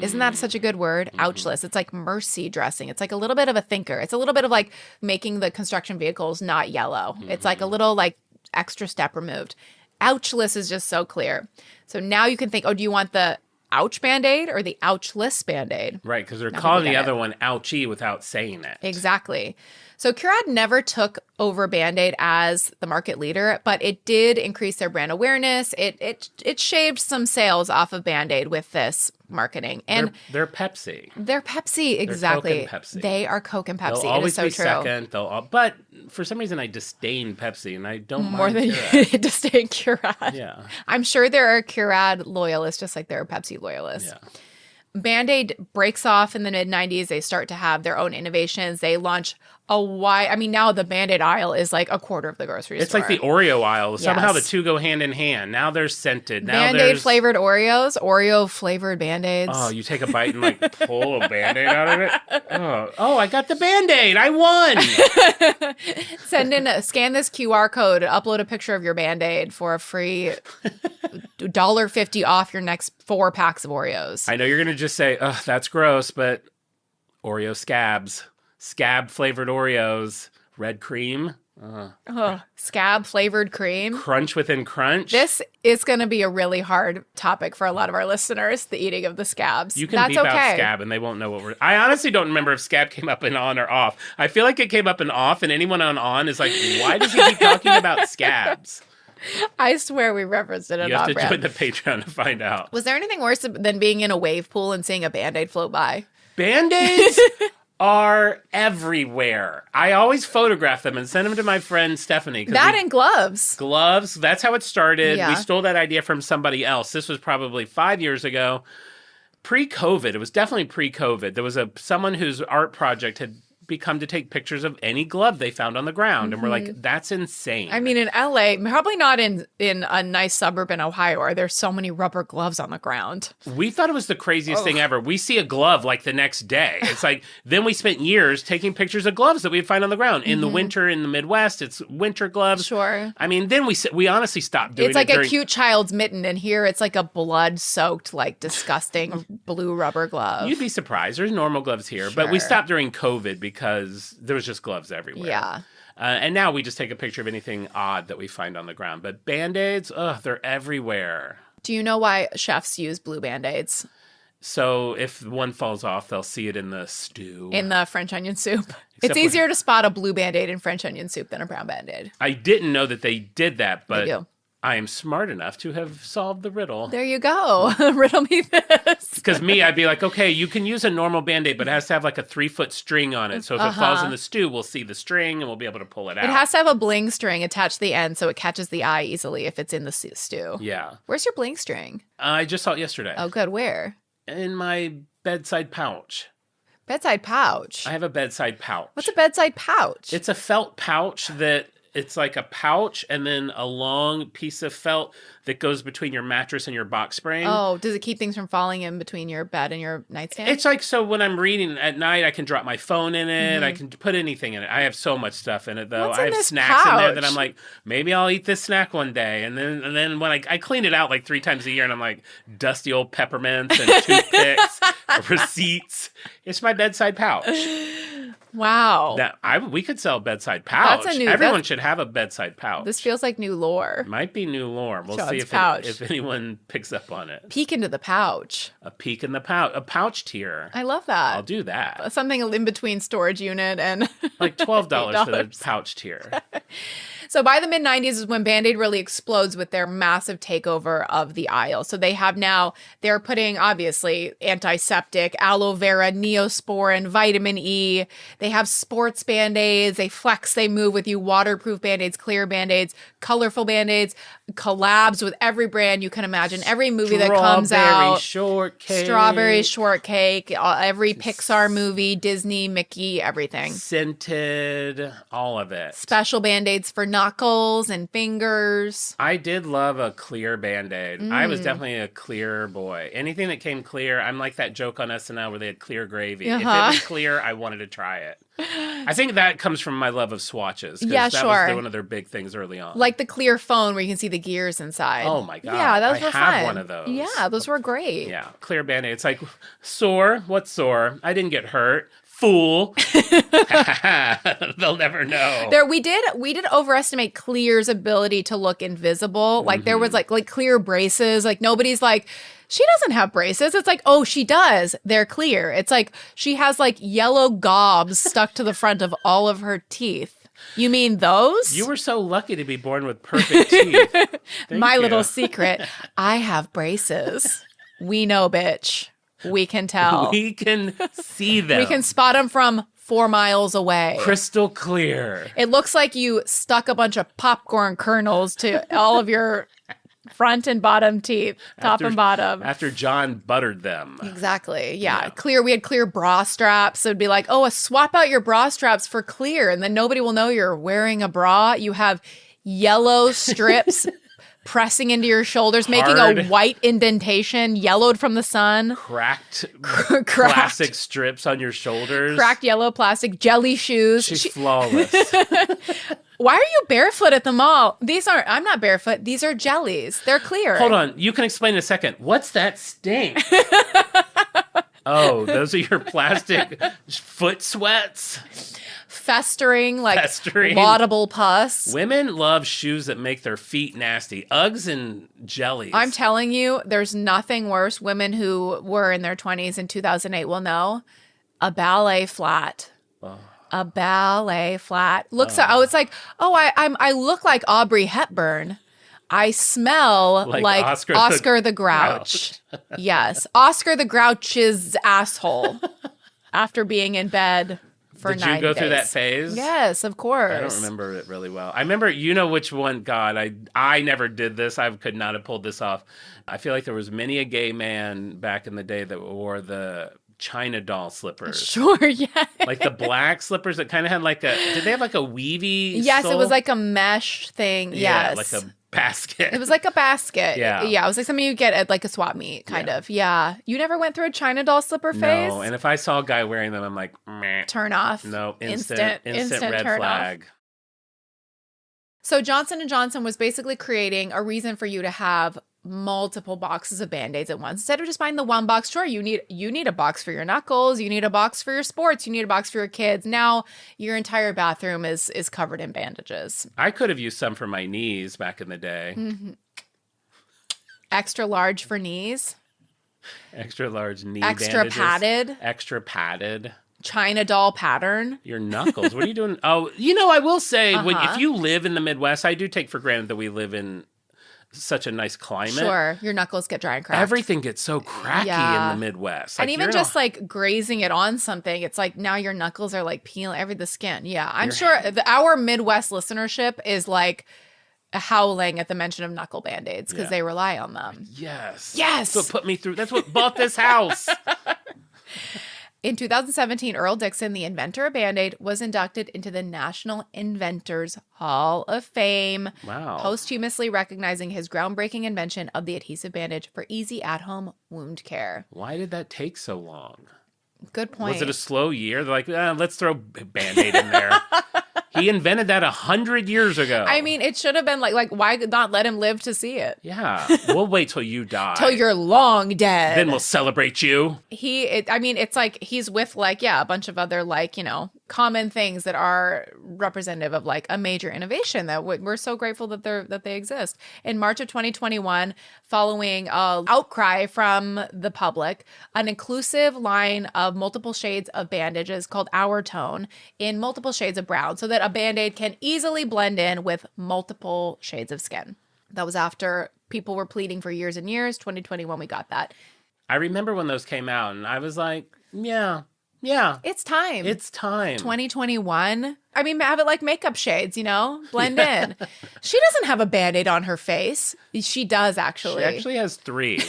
Isn't that such a good word? Ouchless. It's like mercy dressing. It's like a little bit of a thinker. It's a little bit of making the construction vehicles not yellow. It's like a little extra step removed. Ouchless is just so clear. So now you can think, do you want the ouch Band-Aid or the ouchless Band-Aid? Right, because they're calling the other one ouchie without saying it. Exactly. So Curad never took over Band-Aid as the market leader, but it did increase their brand awareness. It shaved some sales off of Band-Aid with this marketing. And they're Pepsi. They're Pepsi, exactly. They're Coke and Pepsi. They are Coke and Pepsi. They'll always it is so be true. second. But for some reason, I disdain Pepsi, and I don't More mind than Curad. you disdain Curad. Yeah. I'm sure there are Curad loyalists just like there are Pepsi loyalists. Yeah. Band-Aid breaks off in the mid-90s. They start to have their own innovations. They launch now the Band-Aid aisle is a quarter of the grocery store. It's like the Oreo aisle. Somehow the Yes. two go hand in hand. Now they're scented. Now Band-Aid flavored Oreos, Oreo flavored Band-Aids. Oh, you take a bite and pull a Band-Aid out of it? Oh, I got the Band-Aid. I won. Scan this QR code, upload a picture of your Band-Aid for a free $1.50 off your next 4 packs of Oreos. I know you're going to just say, that's gross, but Oreo scabs. Scab flavored Oreos. Red cream. Scab flavored cream. Crunch within crunch. This is going to be a really hard topic for a lot of our listeners, the eating of the scabs. You can That's beep out okay. scab and they won't know what we're... I honestly don't remember if scab came up in on or off. I feel like it came up in off and anyone on is like, why does he keep talking about scabs? I swear we referenced it. You have to join the Patreon to find out. Was there anything worse than being in a wave pool and seeing a Band-Aid float by? Band-Aids are everywhere. I always photograph them and send them to my friend Stephanie. And gloves. Gloves. That's how it started. Yeah. We stole that idea from somebody else. This was probably 5 years ago. Pre-COVID. It was definitely pre-COVID. There was someone whose art project had become to take pictures of any glove they found on the ground. And we're like, that's insane. I mean, in LA, probably not in a nice suburb in Ohio, are there so many rubber gloves on the ground? We thought it was the craziest thing ever. We see a glove the next day. It's then we spent years taking pictures of gloves that we'd find on the ground. In the winter in the Midwest, it's winter gloves. Sure. I mean, then we honestly stopped doing it. It's like a cute child's mitten, and here it's like a blood-soaked, disgusting blue rubber glove. You'd be surprised. There's normal gloves here. But we Sure. stopped during COVID because there was just gloves everywhere. Yeah. And now we just take a picture of anything odd that we find on the ground. But Band-Aids, they're everywhere. Do you know why chefs use blue Band-Aids? So if one falls off, they'll see it in the stew. In the French onion soup. Except It's easier to spot a blue Band-Aid in French onion soup than a brown Band-Aid. I didn't know that they did that, but They do. I am smart enough to have solved the riddle. There you go. Riddle me this. Because me, I'd be like, okay, you can use a normal Band-Aid, but it has to have like a 3-foot string on it. So if it falls in the stew, we'll see the string and we'll be able to pull it out. It has to have a bling string attached to the end so it catches the eye easily if it's in the stew. Yeah. Where's your bling string? I just saw it yesterday. Oh, good. Where? In my bedside pouch. Bedside pouch. I have a bedside pouch. What's a bedside pouch? It's a felt pouch that it's like a pouch and then a long piece of felt that goes between your mattress and your box spring. Oh, does it keep things from falling in between your bed and your nightstand? It's like, so when I'm reading at night, I can drop my phone in it. I can put anything in it. I have so much stuff in it, though. What's I in have this snacks in there pouch? that I'm like, maybe I'll eat this snack one day. And then when I clean it out like 3 times a year, and I'm like, dusty old peppermints and toothpicks, receipts. It's my bedside pouch. Wow. We could sell a bedside pouch. Everyone should have a bedside pouch. This feels like new lore. Might be new lore. We'll see if anyone picks up on it. Peek into the pouch. A peek in the pouch. A pouch tier. I love that. I'll do that. Something in between storage unit and like $12 for the pouch tier. So by the mid-90s is when Band-Aid really explodes with their massive takeover of the aisle. So they're putting, obviously, antiseptic, aloe vera, Neosporin, vitamin E. They have sports Band-Aids. They flex, they move with you, waterproof Band-Aids, clear Band-Aids, colorful Band-Aids, collabs with every brand you can imagine. Every movie that comes out. Strawberry shortcake. Every Pixar movie, Disney, Mickey, everything. Scented, all of it. Special Band-Aids for knuckles and fingers. I did love a clear Band-Aid. I was definitely a clear boy. Anything that came clear, I'm like that joke on SNL where they had clear gravy. If it was clear, I wanted to try it. I think that comes from my love of swatches. Yeah, that was one of their big things early on. Like the clear phone where you can see the gears inside. Oh my God. Yeah, those were fun. I have one of those. Yeah, those were great. Yeah, clear Band-Aid. It's like, sore? What's sore? I didn't get hurt. Fool. They'll never know. We did overestimate Clear's ability to look invisible. Like there was like clear braces. Like nobody's like, she doesn't have braces. It's like, oh, she does. They're clear. It's like she has like yellow gobs stuck to the front of all of her teeth. You mean those? You were so lucky to be born with perfect teeth. My little secret, I have braces. We know, bitch. We can tell. We can see them. We can spot them from 4 miles away. Crystal clear. It looks like you stuck a bunch of popcorn kernels to all of your front and bottom teeth, top and bottom. After John buttered them. Exactly. Yeah. Clear. We had clear bra straps. So it'd be like, oh, swap out your bra straps for clear. And then nobody will know you're wearing a bra. You have yellow strips pressing into your shoulders, making a white indentation, yellowed from the sun. Cracked plastic strips on your shoulders. Cracked yellow plastic jelly shoes. She's flawless. Why are you barefoot at the mall? I'm not barefoot. These are jellies. They're clear. Hold on. You can explain in a second. What's that stink? Oh, those are your plastic foot sweats? Festering, laudable pus. Women love shoes that make their feet nasty. Uggs and jellies. I'm telling you, there's nothing worse. Women who were in their 20s in 2008 will know. A ballet flat. Oh. A ballet flat. It's like, I look like Audrey Hepburn. I smell like Oscar the Grouch. Yes. Oscar the Grouch's asshole after being in bed for 9 days. Did you go through that phase? Yes, of course. I don't remember it really well. I remember, you know which one, God, I never did this. I could not have pulled this off. I feel like there was many a gay man back in the day that wore the China doll slippers. Sure, yeah. Like the black slippers that kind of had did they have like a weavy Yes, sole? It was like a mesh thing. Yeah, yes. like a basket. It was like a basket. Yeah. Yeah, it was like something you get at like a swap meet, kind of. Yeah. You never went through a China doll slipper phase? No, and if I saw a guy wearing them, I'm like, meh. Turn off. No, instant red turn flag. Off. So Johnson & Johnson was basically creating a reason for you to have multiple boxes of Band-Aids at once. Instead of just buying the one box, sure, you need a box for your knuckles, you need a box for your sports, you need a box for your kids. Now your entire bathroom is covered in bandages. I could have used some for my knees back in the day. Mm-hmm. Extra large for knees. Extra large knee Extra bandages. padded. Extra padded. China doll pattern. Your knuckles. What are you doing? Oh, I will say, if you live in the Midwest, I do take for granted that we live in such a nice climate. Sure, your knuckles get dry and cracked. Everything gets so cracky in the Midwest. And even just like grazing it on something, it's like now your knuckles are like peeling the skin. Yeah, I'm sure our Midwest listenership is like howling at the mention of knuckle Band-Aids because they rely on them. Yes. Yes. That's what put me through. That's what bought this house. In 2017, Earle Dickson, the inventor of Band-Aid, was inducted into the National Inventors Hall of Fame. Wow. Posthumously recognizing his groundbreaking invention of the adhesive bandage for easy at-home wound care. Why did that take so long? Good point. Was it a slow year? They're like, let's throw Band-Aid in there. He invented that 100 years ago. I mean, it should have been like, why not let him live to see it? Yeah. We'll wait till you die. Till you're long dead. Then we'll celebrate you. It's like he's with like, a bunch of other like, common things that are representative of like a major innovation that we're so grateful that they exist. In March of 2021, following an outcry from the public, an inclusive line of multiple shades of bandages called Our Tone in multiple shades of brown so that a Band-Aid can easily blend in with multiple shades of skin. That was after people were pleading for years and years. 2021, we got that. I remember when those came out and I was like, yeah. It's time. 2021. I mean, have it like makeup shades, blend in. She doesn't have a Band-Aid on her face. She does, actually. She actually has 3.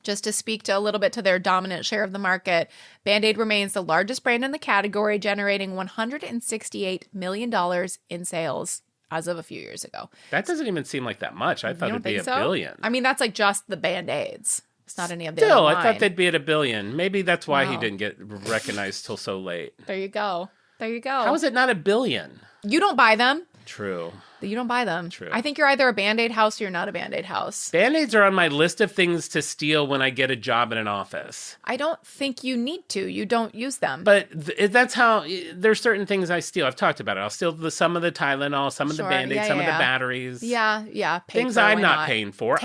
Just to speak to a little bit to their dominant share of the market, Band-Aid remains the largest brand in the category, generating $168 million in sales as of a few years ago. That doesn't even seem like that much. I thought it'd be $1 billion. I mean, that's like just the Band-Aids. It's not any of the Still, other I thought they'd be at $1 billion. Maybe that's why he No. didn't get recognized till so late. There you go. How is it not $1 billion? You don't buy them. True. You don't buy them. True. I think you're either a Band-Aid house or you're not a Band-Aid house. Band-Aids are on my list of things to steal when I get a job in an office. I don't think you need to. You don't use them. But that's how, there's certain things I steal. I've talked about it. I'll steal some of the Tylenol, some of the Band-Aids, some of the batteries. Yeah. Paper, things I'm why not paying for.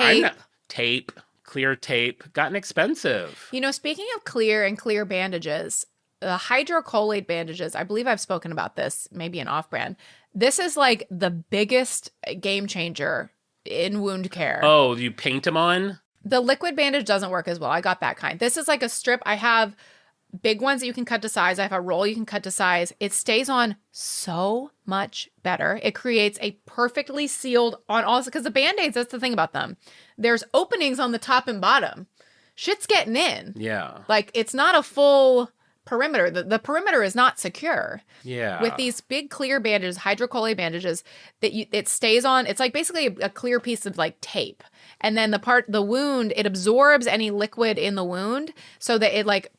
Tape. Clear tape. Gotten expensive. Speaking of clear bandages, the hydrocolloid bandages, I believe I've spoken about this, maybe an off-brand. This is like the biggest game changer in wound care. Oh, you paint them on? The liquid bandage doesn't work as well. I got that kind. This is like a strip. I have big ones that you can cut to size. I have a roll you can cut to size. It stays on so much better. It creates a perfectly sealed on all, because the Band-Aids, that's the thing about them. There's openings on the top and bottom. Shit's getting in. Yeah. Like, it's not a full perimeter. The perimeter is not secure. Yeah. With these big clear bandages, hydrocolloid bandages, it stays on. It's like basically a clear piece of like tape. And then the wound, it absorbs any liquid in the wound so that it like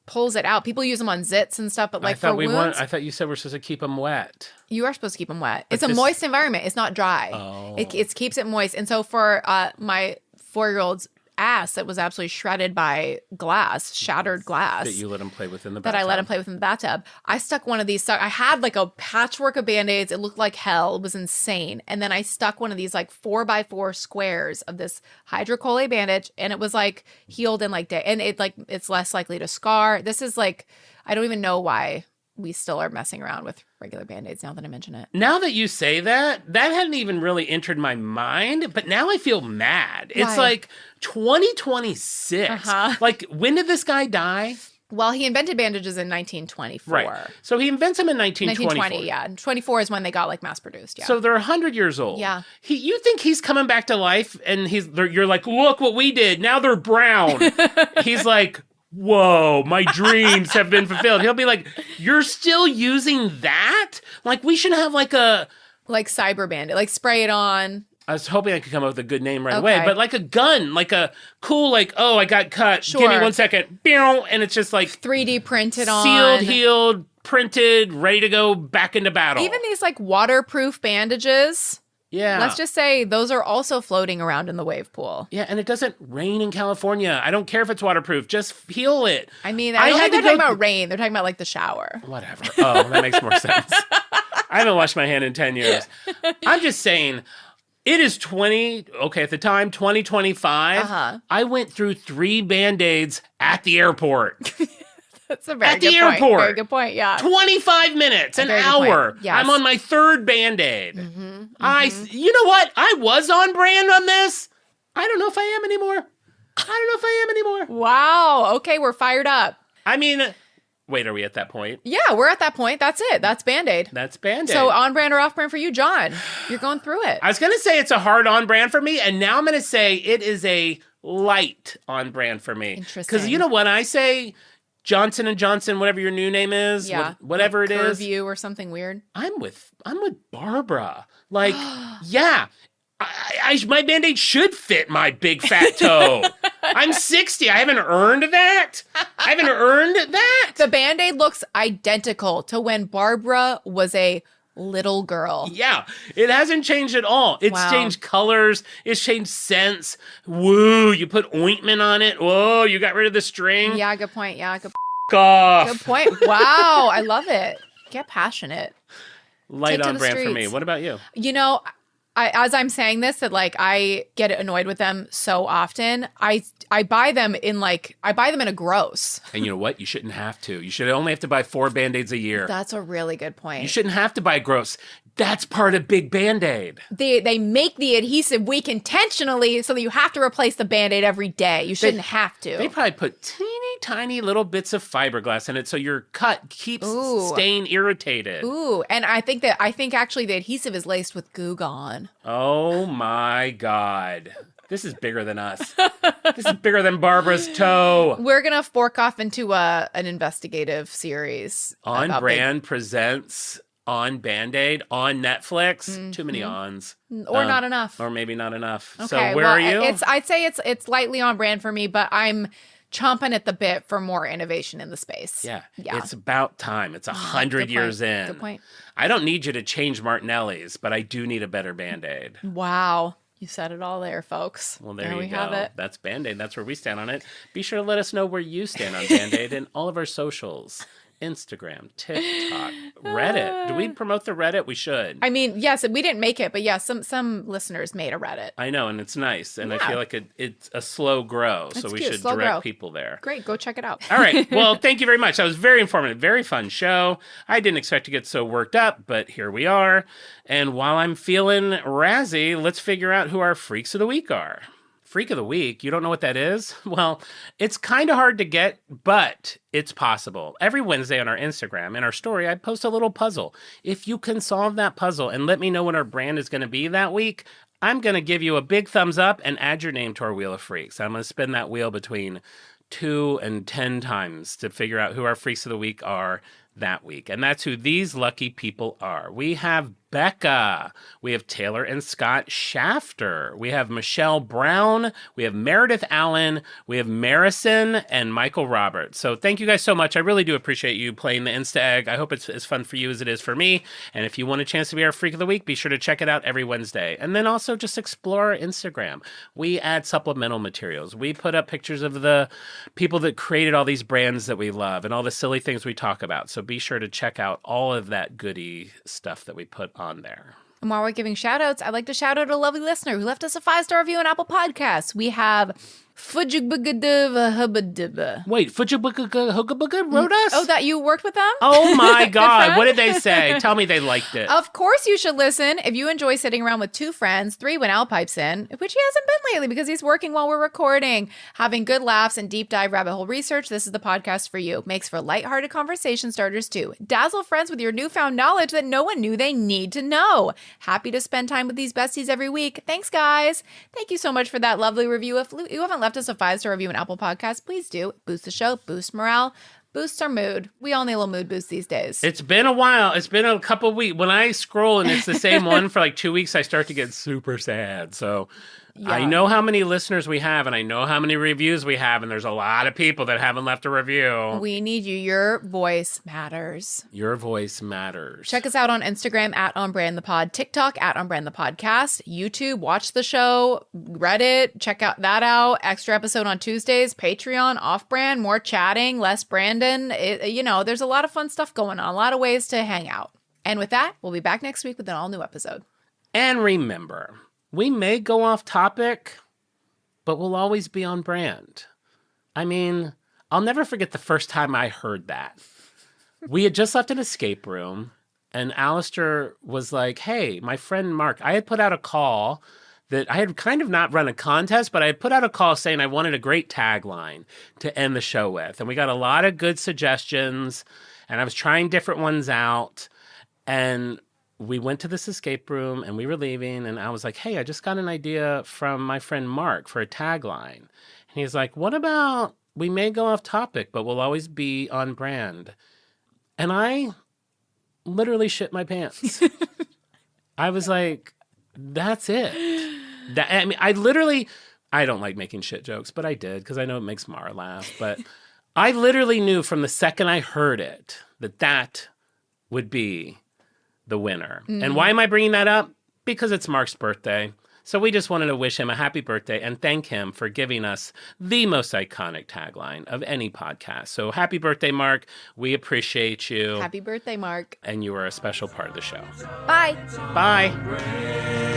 pulls it out. People use them on zits and stuff, but like for wounds, I thought you said we're supposed to keep them wet. You are supposed to keep them wet. It's a moist environment. It's not dry. Oh. It keeps it moist. And so for my 4-year-old's ass that was absolutely shredded by glass, shattered glass. That you let him play with in the bathtub. That I let him play with in the bathtub. I stuck one of these. I had like a patchwork of Band-Aids. It looked like hell. It was insane. And then I stuck one of these like 4x4 squares of this hydrocolloid bandage, and it was like healed in like day. And it's less likely to scar. This is like, I don't even know why we still are messing around with regular Band-Aids now that I mention it. Now that you say that hadn't even really entered my mind, but now I feel mad. Why? It's like 2026. Like, when did this guy die? Well, he invented bandages in 1924. Right. So he invents them in 1924. 1920, yeah. And 24 is when they got like mass produced, yeah. So they're 100 years old. Yeah. You think he's coming back to life and you're like, look what we did. Now they're brown. He's like, whoa, my dreams have been fulfilled. He'll be like, you're still using that? Like, we should have like a... Like cyber bandit, like spray it on. I was hoping I could come up with a good name right away, but like a gun, like a cool, like, oh, I got cut. Sure. Give me 1 second. And it's just like 3D printed on. Sealed, healed, printed, ready to go back into battle. Even these like waterproof bandages. Yeah. Let's just say those are also floating around in the wave pool. Yeah, and it doesn't rain in California. I don't care if it's waterproof. Just heal it. I mean, I don't think they're talking about rain. They're talking about like the shower. Whatever. Oh, that makes more sense. I haven't washed my hand in 10 years. I'm just saying, it is at the time, 2025. I went through 3 Band-Aids at the airport. That's a very at good the point. airport. Very good point, yeah. 25 minutes, an hour. Yes. I'm on my third Band-Aid. You know what? I was on brand on this. I don't know if I am anymore. Wow. Okay, we're fired up. I mean, wait, are we at that point? Yeah, we're at that point. That's it. That's Band-Aid. That's Band-Aid. So on brand or off brand for you, John? You're going through it. I was going to say it's a hard on brand for me, and now I'm going to say it is a light on brand for me. Interesting. Because you know when I say Johnson and Johnson, whatever your new name is, whatever like it is, Curview or something weird. I'm with Barbara. Like, yeah. My Band-Aid should fit my big fat toe. I'm 60. I haven't earned that. The Band-Aid looks identical to when Barbara was a little girl. Yeah, it hasn't changed at all. It's changed colors. It's changed scents. Woo, you put ointment on it. Whoa, you got rid of the string. Yeah, good point. Yeah, good off. Good point. Wow, I love it. Get passionate. Light on brand for me. What about you? You know, as I'm saying this, that like I get annoyed with them so often. I buy them in a gross. And you know what? You shouldn't have to. You should only have to buy 4 Band-Aids a year. That's a really good point. You shouldn't have to buy gross. That's part of Big Band-Aid. They make the adhesive weak intentionally so that you have to replace the Band-Aid every day. You shouldn't have to. They probably put teeny tiny little bits of fiberglass in it so your cut keeps staying irritated. Ooh, and I think actually the adhesive is laced with Goo Gone. Oh my God. This is bigger than us. This is bigger than Barbara's toe. We're going to fork off into an investigative series. On Brand presents On Band-Aid on Netflix. Too many ons. Or not enough. Or maybe not enough. Okay, so where are you? I'd say it's lightly on brand for me, but I'm chomping at the bit for more innovation in the space. Yeah. It's about time. It's 100 years in. Good point. I don't need you to change Martinelli's, but I do need a better Band-Aid. Wow. You said it all there, folks. Well, there we go. Have it. That's Band-Aid. That's where we stand on it. Be sure to let us know where you stand on Band-Aid and all of our socials. Instagram, TikTok, Reddit. Do we promote the Reddit? We should. I mean, yes, we didn't make it, but yes, some listeners made a Reddit. I know, and it's nice, and I feel like it's a slow grow, so we should direct people there. Great, go check it out. All right, well, thank you very much. That was very informative, very fun show. I didn't expect to get so worked up, but here we are. And while I'm feeling razzy, let's figure out who our Freaks of the Week are. Freak of the Week, you don't know what that is? Well, it's kind of hard to get, but it's possible. Every Wednesday on our Instagram, in our story, I post a little puzzle. If you can solve that puzzle and let me know what our brand is going to be that week, I'm going to give you a big thumbs up and add your name to our Wheel of Freaks. I'm going to spin that wheel between 2 and 10 times to figure out who our Freaks of the Week are that week. And that's who these lucky people are. We have Becca. We have Taylor and Scott Shafter. We have Michelle Brown. We have Meredith Allen. We have Marison and Michael Roberts. So thank you guys so much. I really do appreciate you playing the Insta Egg. I hope it's as fun for you as it is for me. And if you want a chance to be our Freak of the Week, be sure to check it out every Wednesday. And then also just explore our Instagram. We add supplemental materials. We put up pictures of the people that created all these brands that we love and all the silly things we talk about. So be sure to check out all of that goody stuff that we put on there. And while we're giving shout outs, I'd like to shout out a lovely listener who left us a 5-star review on Apple Podcasts. We have Wait, Fujibugga wrote us? Oh, that you worked with them? Oh my God. What did they say? Tell me they liked it. Of course you should listen. If you enjoy sitting around with 2 friends, 3 when Al pipes in, which he hasn't been lately because he's working while we're recording, having good laughs and deep dive rabbit hole research, this is the podcast for you. Makes for lighthearted conversation starters too. Dazzle friends with your newfound knowledge that no one knew they need to know. Happy to spend time with these besties every week. Thanks, guys. Thank you so much for that lovely review. If you haven't left us a 5-star review on Apple Podcasts, please do. Boost the show, boost morale, boost our mood. We all need a little mood boost these days. It's been a while. It's been a couple of weeks. When I scroll and it's the same one for like 2 weeks, I start to get super sad. So I know how many listeners we have and I know how many reviews we have, and there's a lot of people that haven't left a review. We need you. Your voice matters. Your voice matters. Check us out on Instagram at OnBrandThePod, TikTok at OnBrandThePodcast, YouTube, watch the show, Reddit, check out that out. Extra episode on Tuesdays, Patreon, Off-Brand, more chatting, less Brandon. There's a lot of fun stuff going on, a lot of ways to hang out. And with that, we'll be back next week with an all-new episode. And remember, we may go off topic, but we'll always be on brand. I mean, I'll never forget the first time I heard that. We had just left an escape room, and Alistair was like, hey, my friend Mark, I had put out a call that I had kind of not run a contest, but I had put out a call saying I wanted a great tagline to end the show with. And we got a lot of good suggestions, and I was trying different ones out. And we went to this escape room, and we were leaving, and I was like, hey, I just got an idea from my friend Mark for a tagline. And he's like, what about we may go off topic, but we'll always be on brand? And I literally shit my pants. I was like, that's it. I mean, I don't like making shit jokes, but I did because I know it makes Mara laugh. But I literally knew from the second I heard it that would be the winner. And why am I bringing that up? Because it's Mark's birthday. So we just wanted to wish him a happy birthday and thank him for giving us the most iconic tagline of any podcast. So happy birthday, Mark. We appreciate you. Happy birthday, Mark. And you are a special part of the show. Bye. Bye.